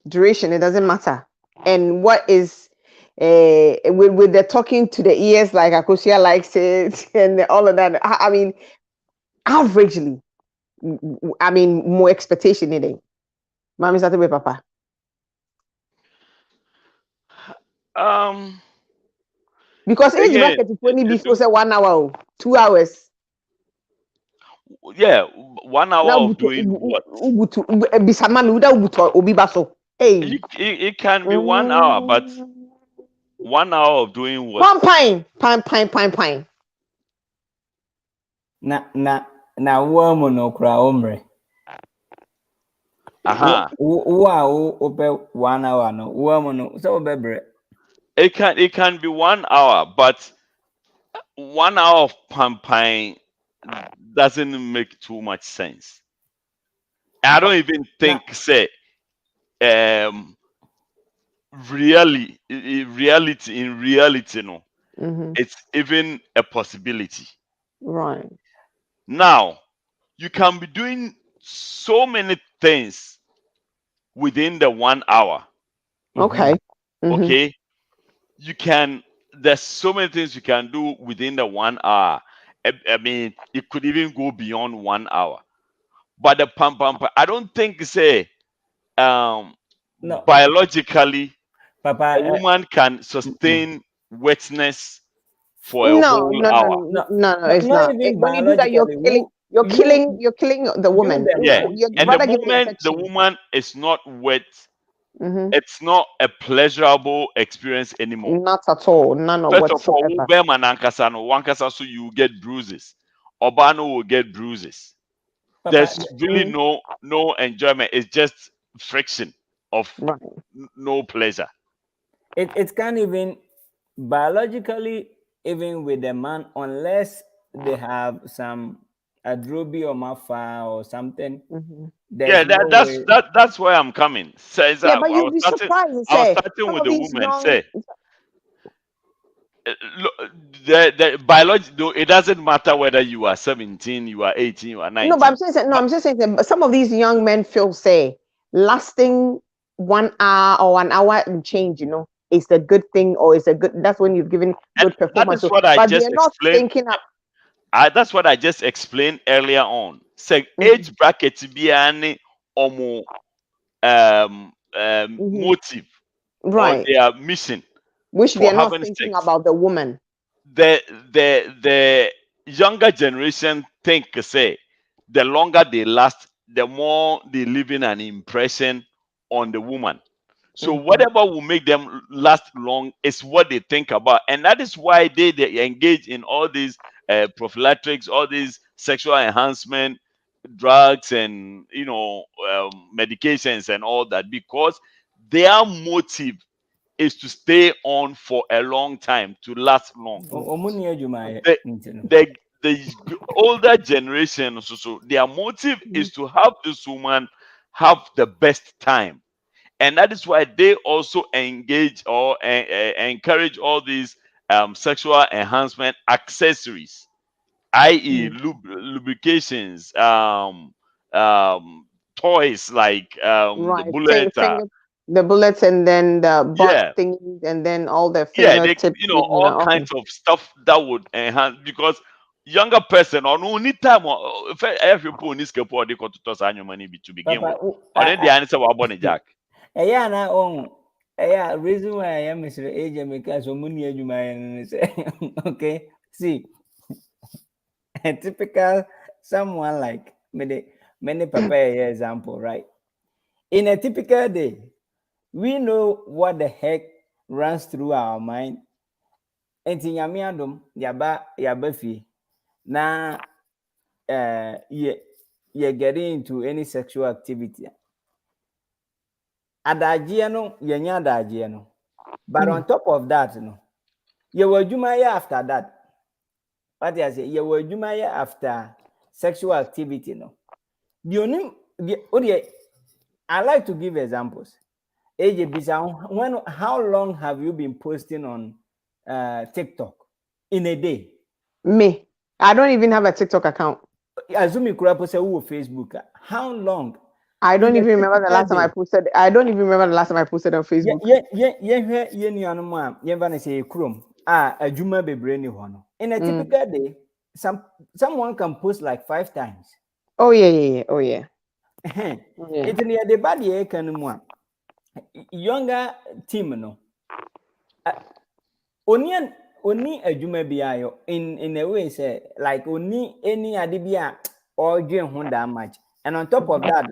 Duration, it doesn't matter. And what is with the talking to the ears like Akosia likes it and all of that? I mean, averagely, I mean, more expectation in it. Mommy started with Papa. Because age bracket is only before say 1 hour, 2 hours. Yeah, 1 hour of doing what? Hey. It can be 1 hour, but 1 hour of doing what? Pine. Na woman no kra omre. Aha. Wow, obe 1 hour no. Woman no so obebre. It can be 1 hour, but 1 hour of pine doesn't make too much sense. I don't even think say reality no, it's even a possibility. Right. Now you can be doing so many things within the 1 hour. Okay. Okay, there's so many things you can do within the 1 hour. I mean, it could even go beyond 1 hour. But the pam, I don't think say No. biologically Papa, a woman can sustain wetness for a whole hour. No, it's not. When you do that, you're killing the woman. Yeah, and the giving moment the woman is not wet, it's not a pleasurable experience anymore. Not at all. None of First of all, whatsoever. wankasa so you get bruises. Obano will get bruises. There's really no enjoyment. It's just friction of no pleasure. It can't even biologically even with the man unless they have some adrobi or mafa or something. Yeah, that's where I'm coming. Says yeah, but you'll be surprised. I was starting with the woman. Say the biology, though, it doesn't matter whether you are 17, you are 18, you are 19. No, but I'm just saying that some of these young men feel say lasting 1 hour or 1 hour and change, you know, is a good thing or is a good. That's when you've given good performance. That is what I just explained. That's what I just explained earlier on. Say age bracket be any or motive, right? Or their mission, which for they're not having thinking sex. about the woman. The younger generation think say the longer they last, the more they leaving an impression on the woman. So whatever will make them last long is what they think about, and that is why they engage in all these prophylactics, all these sexual enhancement drugs, and medications and all that, because their motive is to stay on for a long time, to last long. the older generation, so their motive is to have this woman have the best time, and that is why they also engage or encourage all these sexual enhancement accessories, i.e., lubrications, toys like the Right. bullet. The bullets and then the butt Yeah, thingies and then all the yeah, they, fingertip thing. all Okay. kinds of stuff that would enhance, because younger person or no need time or if every people in this couple they got to toss annual money to begin Papa, with, or then the answer was born jack. yeah, na yeah, reason why I am Mr. Agent because of money you say, okay, see, a typical someone like many papa example, right? In a typical day, we know what the heck runs through our mind. Enti nyame adom yaba fi na ye getting into any sexual activity. Adagye no yenya adagye no. But on top of that, you were juma after that. What I say, you were juma after sexual activity, no. The only I like to give examples. AJ Bisa, how long have you been posting on TikTok in a day? Me, I don't even have a TikTok account. Azumi Kurapo say Facebook. How long? I don't even remember the last time I posted. I don't even remember the last time I posted on Facebook. In a typical day, someone can post like 5 times. Oh yeah. Oh yeah. It's near the body can younger team no. Only a juma biayo in a way say like only any adibia or doing that much. And on top of that,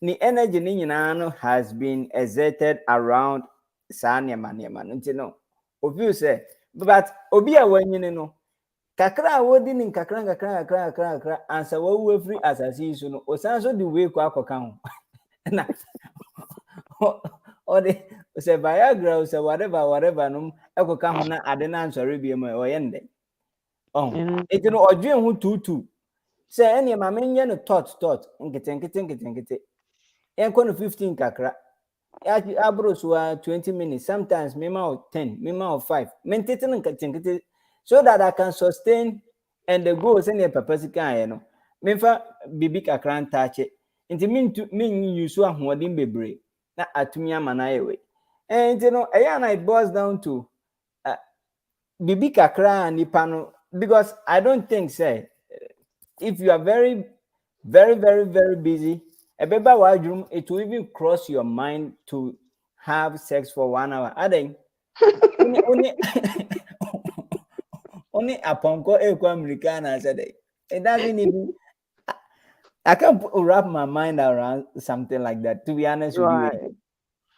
the energy has been exerted around Sanya Maniaman. No, of you say, but Obia when you know, Kakra wording in Kakra, answer what we free as I see soon, or Sanso the way Quack account. Or the say Viagra, say whatever, no, Echo Kahuna, Adenan, sorry, be or ending. Oh, it no, or dream who two. Say any mamma, no thought, and get. Echo 15 kakra. Abros were 20 minutes, sometimes mema of 10, mema of 5. Maintain and so that I can sustain and the goals any purpose no. Mefa bibi kakran touch it. Into mean you so what in bebre. Na atumia manayewe. And it boils down to bibi kakra nipano because I don't think say if you are very, very, very, very busy, it will even cross your mind to have sex for 1 hour. I think only a ponko Americana said it doesn't even. I can't wrap my mind around something like that. To be honest with you,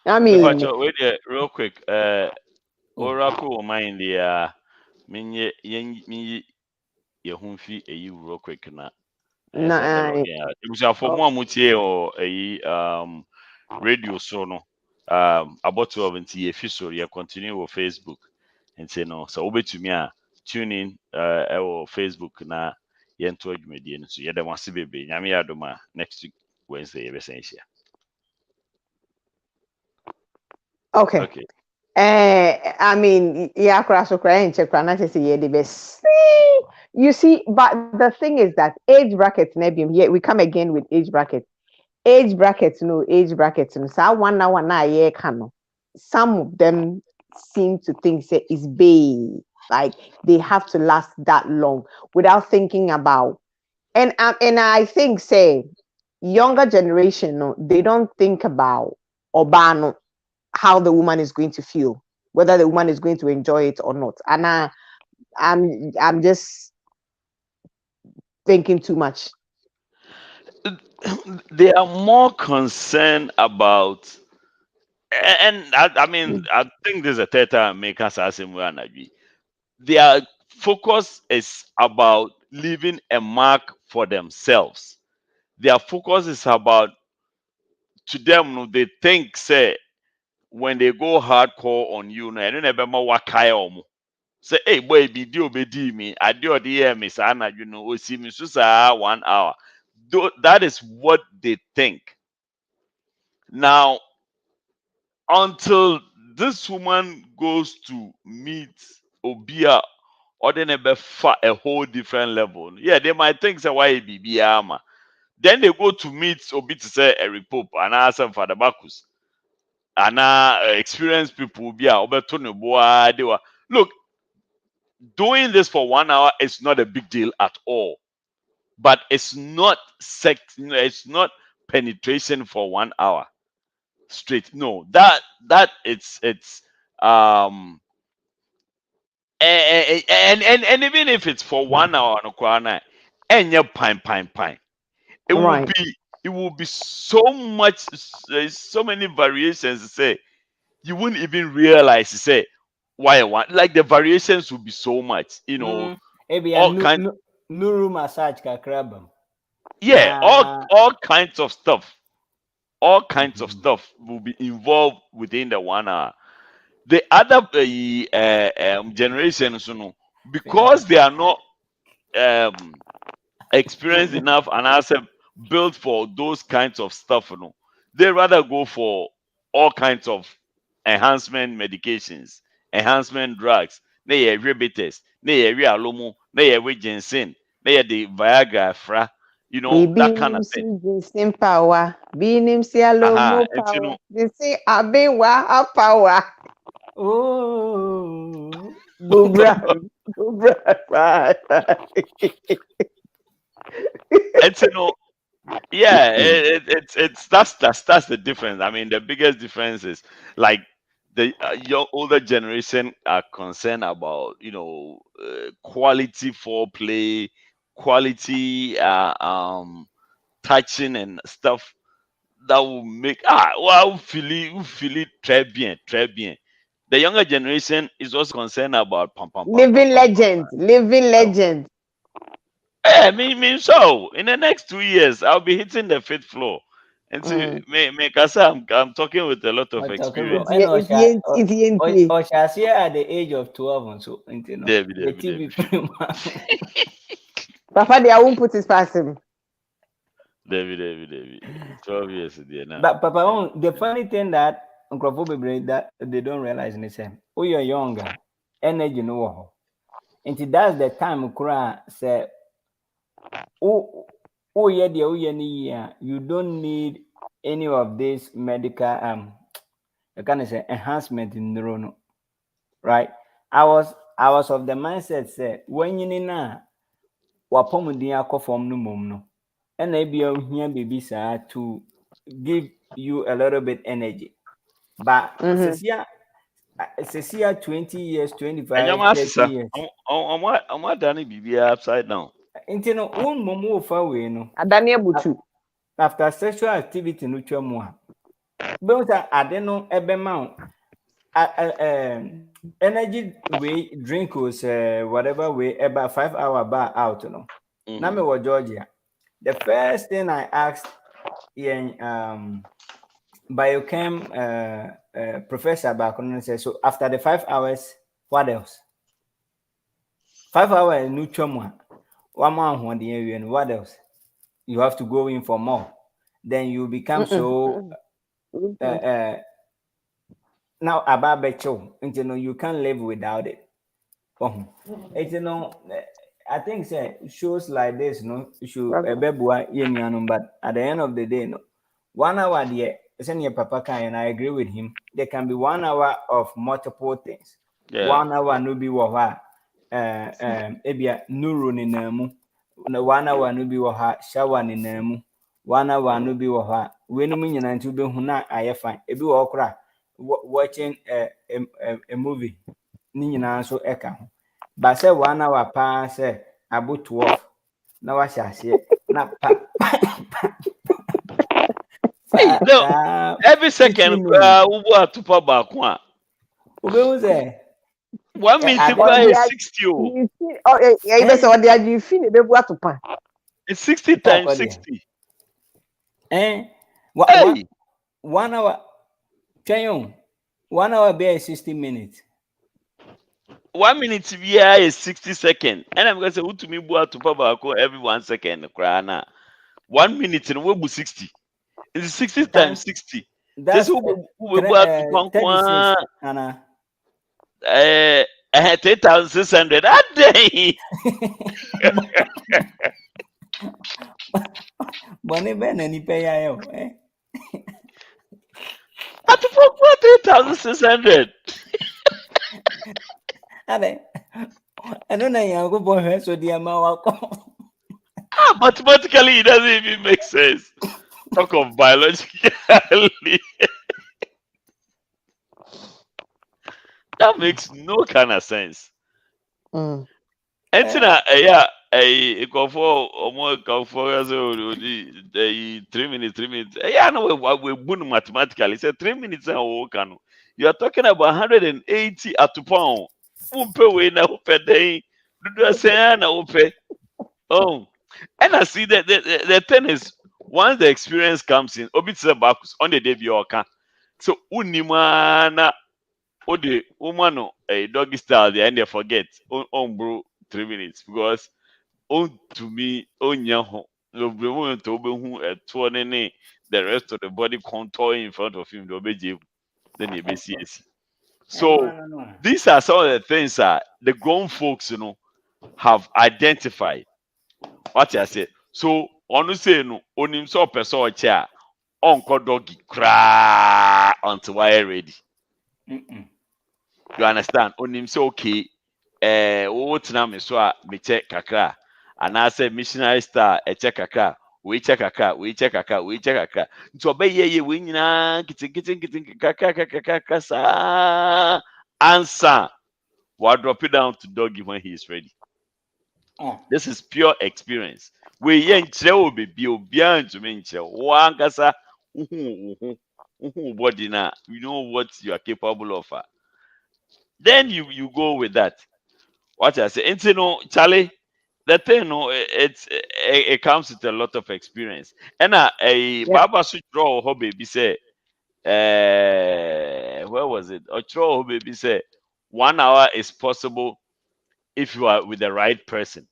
I mean, Wait there, real quick. Oracle mind the me ye humfi real quick na. It was for more mutie or radio so no about 12 and official you continue with Facebook and say no so over to me tune in or Facebook na yento adwumadi no so yeda wase bebe nyame adoma next week Wednesday you be saying here. Okay. I mean, yeah, crash or crying, check the best. You see, but the thing is that age brackets, maybe we come again with age brackets. Age brackets, no age brackets. No, so 1 hour na year can. Some of them seem to think say it's big, like they have to last that long without thinking about. And I think say younger generation, no, they don't think about obano how the woman is going to feel, whether the woman is going to enjoy it or not. And I'm just thinking too much. They are more concerned about, and I mean, I think there's a third time make us ask him where their focus is about leaving a mark for themselves. Their focus is about, to them, no, they think say when they go hardcore on you, no, I don't ever wakai omo. Say, hey boy, be do obedi me. I do the year, Miss Anna, you know, see me so 1 hour. That is what they think. Now, until this woman goes to meet Obia or then a whole different level. Yeah, they might think say why be ama. Then they go to meet Obi to say Eric Pope and ask him for the Bacchus. And experienced people be they were look, doing this for 1 hour is not a big deal at all. But it's not sex, it's not penetration for 1 hour straight. No, that it's um and even if it's for 1 hour no kwana, and your pine. It will Right. be so much, so many variations. Say you wouldn't even realize. Say why I want, like the variations will be so much. You know, Maybe a all kind. nuru massage kakrabam. Yeah, Na all kinds of stuff. All kinds of stuff will be involved within the 1 hour. The other generations, you know, because they are not experienced enough and also built for those kinds of stuff, you know, they rather go for all kinds of enhancement medications, enhancement drugs. They are ribitis, they are alomo, they are ginseng, they are the Viagra, fra, you know, that kind of Binim si thing. jinsim power. Binim si alomo And you power. know, They say abewa a power. oh Bubra. Bubra. Right. and you know, yeah, it's that's the difference. I mean, the biggest difference is like the your older generation are concerned about, you know, quality foreplay, quality touching and stuff that will make wow feel it très bien. The younger generation is also concerned about Living pam. legend. Living legend. Yeah, me so. In the next 2 years, I'll be hitting the fifth floor. And so, Mm. Kasa, I'm talking with a lot of what talking about? experience. I know It's Oshasia at the age of 12 and so you know the Debbie. TV film. Papa, they won't put his past him. Debbie. 12 years there now. But Papa, the funny thing that that they don't realize in the same. Oh, you're younger, energy no. And that's the time Kura say, you don't need any of this medical I kind of say enhancement in neuron, right? I was of the mindset say when you na wapomudin akofom no mom no, and maybe here baby sir to give you a little bit energy. But Cecia 20 years, And your 25, master, 30 sir, years. I'm what Danny be upside down. Into no own momo far away no. Adania Butu. After sexual activity no chwa but I don't know ebe energy way drink was whatever way about 5 hour bar out no. Now me was Georgia. The first thing I asked in biochem professor back on said, so after the 5 hours, what else? 5 hours no chwa one man one the area and what else? You have to go in for more. Then you become so now about becho, you know you can't live without it. It's you know I think say shows like this no should but at the end of the day no 1 hour there isn't your papa can and I agree with him. There can be 1 hour of multiple things. Yeah. 1 hour no be waha ebia nuru ni namu. 1 hour no be waha shower ni namu. 1 hour no be waha we no nyina nti be hu na aye fine. Ebi wo kra watching a movie ni nyina so eka ho. But say 1 hour pa say about 12 na wa hyase na pa Hey, no, every second ubu atupa bakwa. Ube say 1 minute is 60. You feel it, It's 60 times 60. Hey. 1 hour. 1 hour be 60 minutes. 1 minute via is 60 seconds. And I'm going to say, who to me to Papa every 1 second. 1 minute and we'll be 60. It's 60 times 60. Just That's who will go to 36, Anna. 3,600 a day. Money ben any pay eh? At 3,600. Ade. I don't know you go boy so the amount. Mathematically, it doesn't even make sense. Talk of biologically. That makes no kind of sense. And yeah, a go for more go for us 3 minutes, 3 minutes. Yeah, no, we boon mathematically. Say 3 minutes and you are talking about 180 at a pound. Umpe we na upe day. Do I say na upe? Oh, and I see that the thing is, once the experience comes in, obitse bakus on the debut oka. So unimana o the woman a doggy style the end they forget on bro 3 minutes because on to me on yaho no bro to be who a twenty the rest of the body contour in front of him the obey then you be see. So these are some of the things that the grown folks have identified. What I say. So onu say no onim so person oche a onko doggy cry until we ready. You understand? Onim say okay wo tena me so a me check kakra and I say missionary star e check kakra we check kakra we check kakra we check kakra nti obeye we nyina kitin kakra sa answer what drop it down to doggy when he is ready. This is pure experience. We yen cheo baby obian to me cheo. Wankasa body na you know what you are capable of. Then you go with that. What I say, and Charlie, the thing it comes with a lot of experience. And a Baba should draw her baby say, where was it? Or draw her baby say 1 hour is possible if you are with the right person.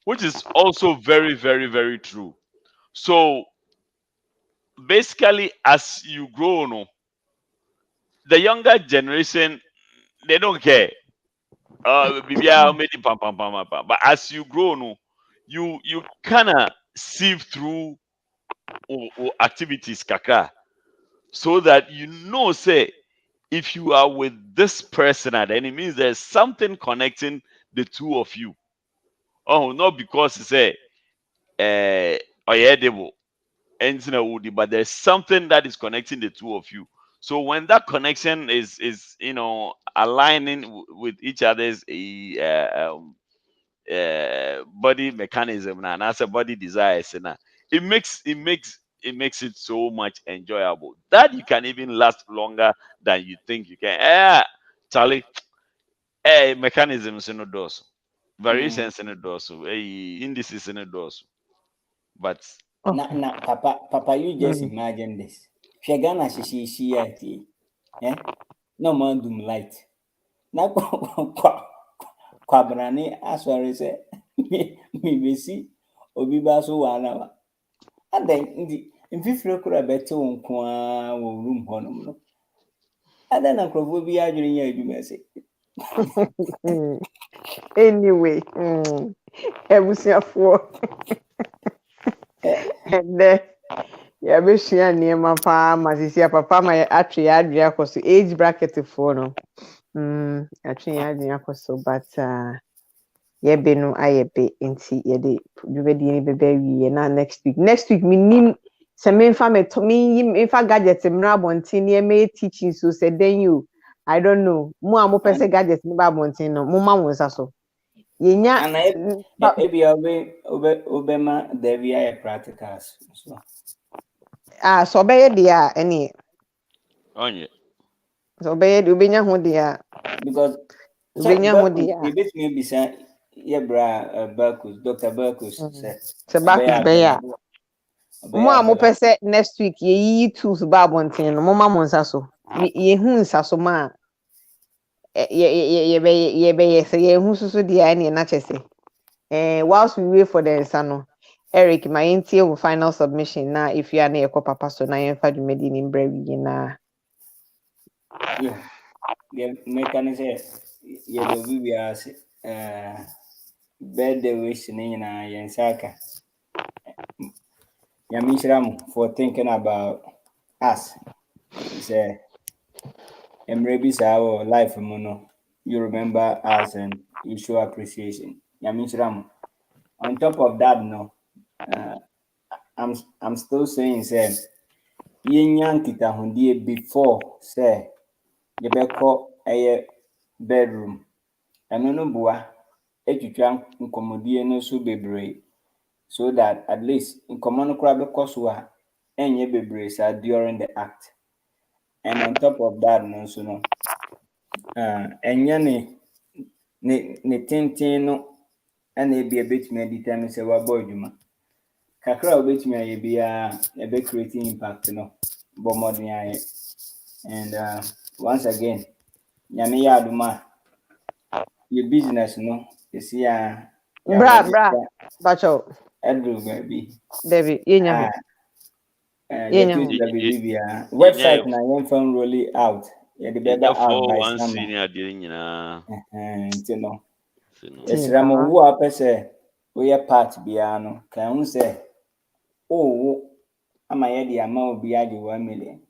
Which is also very, very, very true. So basically, as you grow, the younger generation they don't care. But as you grow, you kind of sieve through activities, kaka, so that say if you are with this person, then it means there's something connecting the two of you. Oh, not because say edible. But there's something that is connecting the two of you. So when that connection is aligning with each other's body mechanism and as a body desires, it makes it so much enjoyable that you can even last longer than you think you can. Charlie, mechanisms in the doors, variations in the doors, indices in the doors, but. Papa, you just imagine this. Shagana she eh? No man doom light. Na kwabrani asware say me besi obi ba so wana wa. And then in fifre kura bete won ko a wo room honom no. And then akrofo bi adwene ya adwuma say. Anyway, ebusiafo. And then ya be shia niema pa masisi papa ma atwe adwe akoso age bracket for no. Atwe adwe akoso but ye be no ayebe enti ye de dubedi ni bebe wi na next week minim se me fa me to me fa gadget mra bontin ye me teaching so say then you I don't know mo a mo pese gadget ni ba bontin no mo ma won sa so ye nya and ebi obema there be a practicals so so be ye dia any Onye. so be ye obenya ho dia because obenya ho dia bit me bisa ye bra Abeeku Dr. Abeeku say Bakus be ya mo a mo pese next week ye tools ba bontin no mo ma mo nsa so ye hu nsa so ma Ye say who so the any na chese. Whilst we wait for the Sano, Eric, my NTA final submission now. If you are near papa, so now you're fed with in brevi na. Yeah, the mechanism, yeah, the we are birthday wish in Yensaka. Yamishram for thinking about us. Say, Emrebi our life mono. You remember us and you show appreciation. Yamishram. On top of that, no, uh, I'm still saying, say, yɛnya nkitahodie before sɛ yɛbɛkɔ ɛyɛ bedroom ɛno no boa atwitwa nkɔmmɔdie no so bebree so that at least nkɔmmɔ no koraa bɛkɔ so a ɛnyɛ bebree saa during the act, and on top of that no nso no ɛnyɛ ne tenten no ɛna ebi ebɛtumi adetermine sɛ wabɔ adwuma kakra a wobɛtumi ayɛ biara ɛbɛ create impact no bɔ mmɔden ayɛ. And once again, nyame yɛ adom your business no esi a Bra, bacho. Edru baby. Debbie, yenya. Yenya. Website na yɛn fan roll out. Yɛ de bɛba out by one summer. senior dealing nyinaa. Nti no. Yɛsrɛ mo wo a pɛ sɛ woyɛ part biara no, kan hu sɛ wo ama yɛ de ama obi agye 1 million.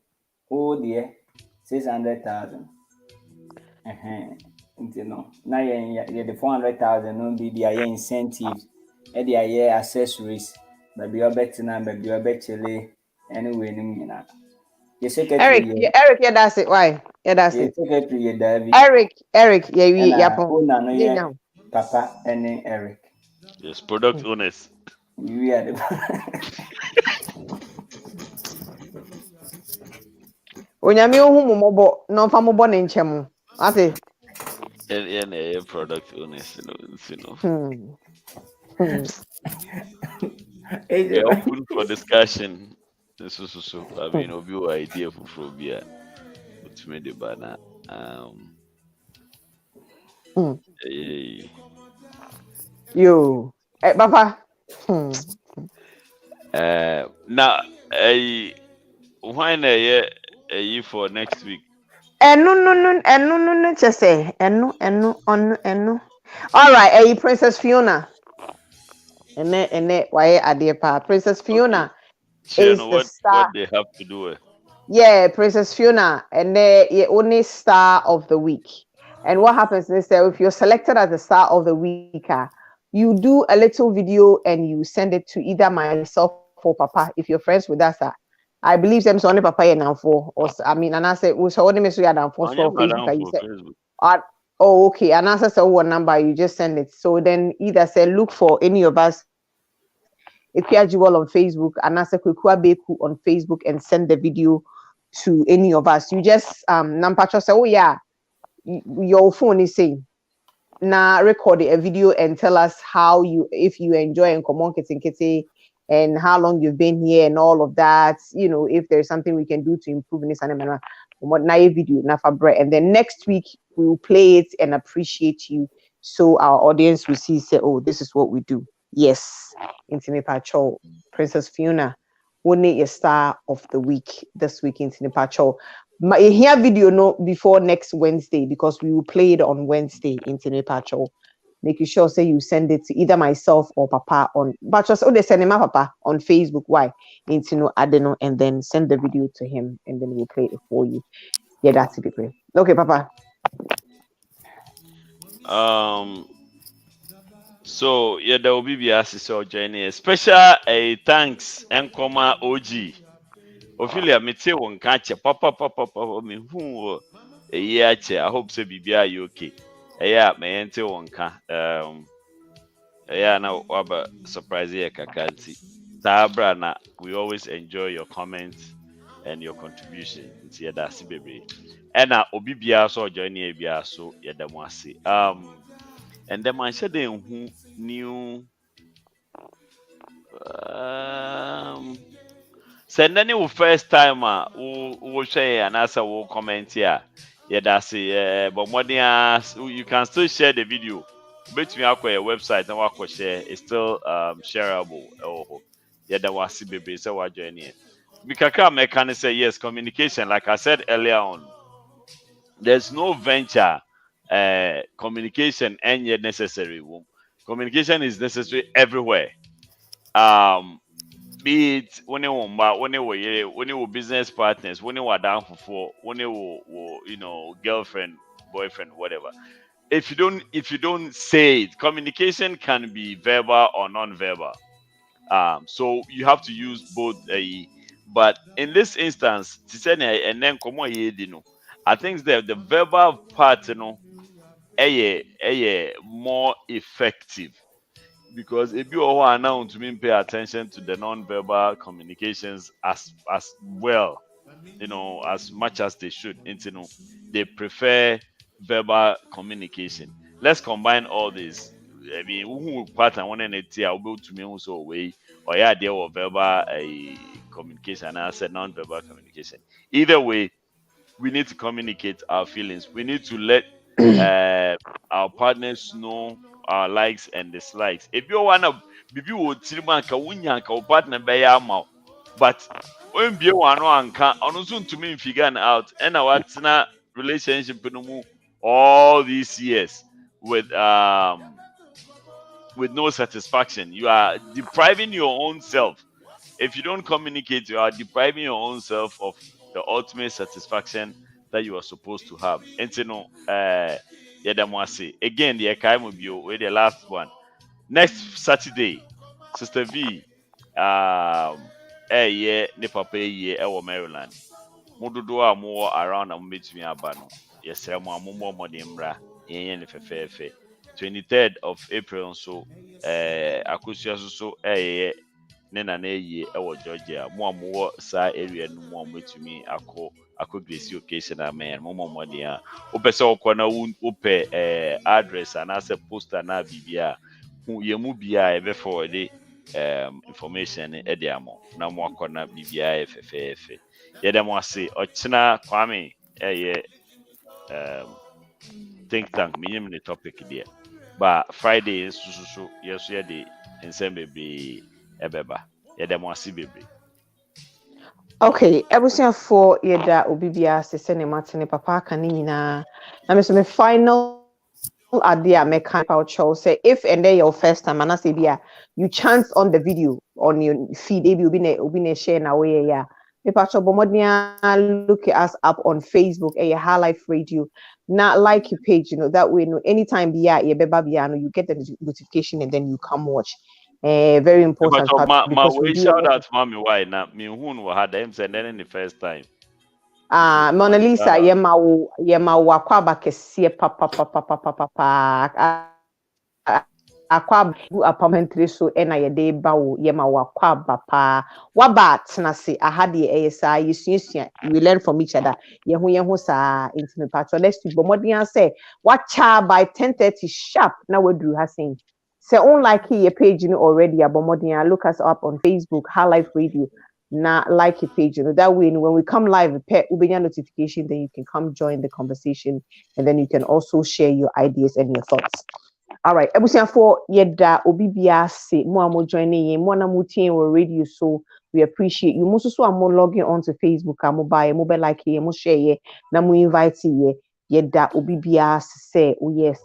Wo deɛ 600,000. Nti no. Na yɛ de 400,000 no bi de ayɛ incentives. E de ayɛ accessories. Baby obetena, baby obechele. Anyway, no nyina. Eric, yeah, that's it. Why? Yeah, that's it. Secretary David. Eric, yeah, yeah, Papa and Eric. Yes, product owners. We are the Onyame ohu mobo no fa mobo ne nkyem. Ate. And product owners, you know. We are open for discussion. So I mean, of your idea for phobia. What's made the banner? Yo, Papa. Now, why na for next week? No, just say, enu. All right, Princess Fiona. Why adeɛ pa. Princess Fiona is the star. What they have to do. Yeah, Princess Fiona, and the only star of the week. And what happens is that if you're selected as the star of the week, you do a little video and you send it to either myself or Papa. If you're friends with us, I believe them so only Papa and for, or I mean, and I say we so only miss we are for Facebook. You said, oh, okay. And as I say one number, you just send it. So then either say look for any of us. Jewel on Facebook and Abeeku on Facebook and send the video to any of us. You just Nampacho say, oh yeah, your phone is saying now record a video and tell us if you enjoy Nkomoh Nkitinkiti and how long you've been here and all of that. You know, if there's something we can do to improve in this animal. Video, and then next week we will play it and appreciate you, so our audience will see say, oh, this is what we do. Yes, Intimate Patrol, Princess Fiona, only a star of the week this week. Intimate Patrol. Here video no before next Wednesday because we will play it on Wednesday. Intimate Patrol. Making sure say you send it to either myself or Papa on, but just they send him Papa on Facebook. Why? Intino Adeno, and then send the video to him, and then we'll play it for you. Yeah, that's it. Great. Okay, Papa. So yeah, there will be a journey. Special thanks Nkomoh OG. Ophelia, me say one catch papa me who a year I hope so be you okay. Yeah, me ente one ka. Yeah, now what surprise here kakanti. Tabra na we always enjoy your comments and your contribution. It's yeah, that's baby. And now Obibia so journey bia so yeah them was and then I said who new send any first time who share and answer will comment here. Yeah, that's it. But more than you can still share the video. Between our website and our share, it's still shareable. Oh, yeah, that was baby. So what journey? Mikaka mechanic say yes, communication. Like I said earlier on, there's no venture communication and yet necessary. Communication is necessary everywhere. Um, be it when you business partners, when you are down for when girlfriend, boyfriend, whatever. If you don't say it, communication can be verbal or non-verbal. So you have to use both. But in this instance, and then come on, I think the verbal part, more effective because if you are now to me pay attention to the non-verbal communications as well, as much as they should. And, they prefer verbal communication. Let's combine all this. I mean, who part and one and I'll be to me also way or yeah, there were verbal communication and I said non-verbal communication. Either way, we need to communicate our feelings. We need to let our partners know our likes and dislikes. If you wanna be would partner be out, but when be one anka on soon to me figure out and what's na relationship no mu all these years with no satisfaction. You are depriving your own self. If you don't communicate, you are depriving your own self of the ultimate satisfaction that you are supposed to have. And yeah, again, the Ekaimo bio with the last one. Next Saturday, Sister V, yeah, ne papa yeah, Maryland. Mododo a mo around na mbetumi aba no. Yesere mo amombo modembra. Yen ne fefefe. 23rd of April so akosua so ne na na yie Georgia. Mo amowo sa area no mo betumi akọ grace occasion amen. Mo modem a. Opese okọ na upe address and as a poster na bibia. Ye mu bia ebe forward information e de amo. Na mo akọ na bibia fefefe. Yɛda mo ase ɔkyena Kwame think tank menyim ne topic deɛ but Friday nso yɛso yɛde nsɛm bebree ɛbɛba yɛda mo ase bebree. Okay, for yɛda obi bia se sɛ ne mate ne papa aka ne nyinaa na me so me final idea meka culture say if and then your first time and I say you chance on the video on your feed maybe obi na share na way yeah. Pacho Bomodia, look at us up on Facebook, a High Life Radio. Not like your page, that way, anytime you get the notification and then you come watch. Very important part because we shout out mommy why not me who had them send in the first time. Mona Lisa, yema wakwaba kesie papa. Akwa apartmentry so ena ye de ba wo ye ma wakwa pa waba tena se ahade esa yesuasua we learn from each other ye ho sa intime patro next week bomodian say watcha by 10:30 sharp na wadru ha sen say on like your page already abomodian look us up on Facebook High Life Radio na like your page that way when we come live ubenya notification then you can come join the conversation and then you can also share your ideas and your thoughts. All right, for yeda obibia se mo amo joining ye mo na mutin or radio so we appreciate you. Most so amo logging on to Facebook amo buy mo be like ye mo share ye na mo invite ye yeda obibia se o yes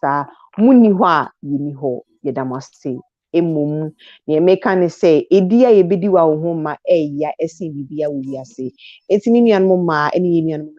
muni ho a yini ho yeda mo se emum ne meka ne say edia ye bedi wa ho ma ya esi bibia wo wiase etini nuan mo ma eni nuan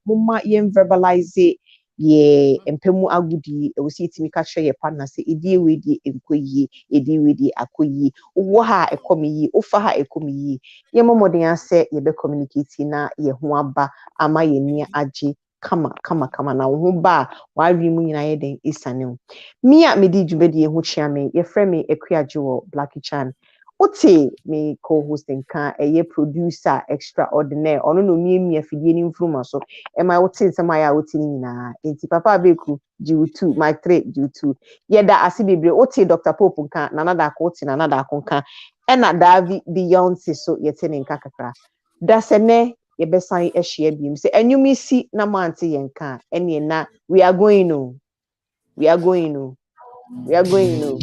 mo ma ye verbalize ye empemu agudi e wosi itimi ka hwe ye partner se edie we die enkoyi edie we die akoyi wo ha ekomi ofa ha ekomi ye momoden ase ye be communicate na ye ho aba ama ye ni age kama na wo ba wa wi mu nyina ye den isane mi a medi dwumadi ho chia me ye frɛ me Ekuaje wo Blacky Chan Ote me co-hosting ka eye producer extraordinaire ono no mi afidie ni mfruma so e ma wote nsema ya wote ni nyina enti papa Abeeku G2 my 3 G2 yeda ase bebre ote Dr. Pope nka nana ko ote nana da ko nka e na Davi Beyonce so yete ne nka kakra da sene ye be sign e share bim say enyumi si na manti yenka ene na we are going no we are going no we are going no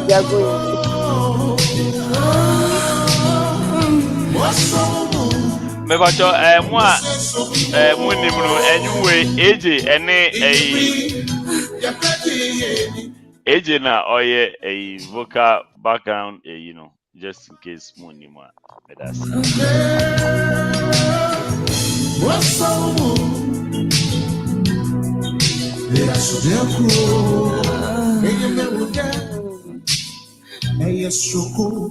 we are going no me ba cho mo a mo nim no anyway AJ ene AJ na oye a vocal background you know just in case mo nim a me that's Hey, yes, so cool.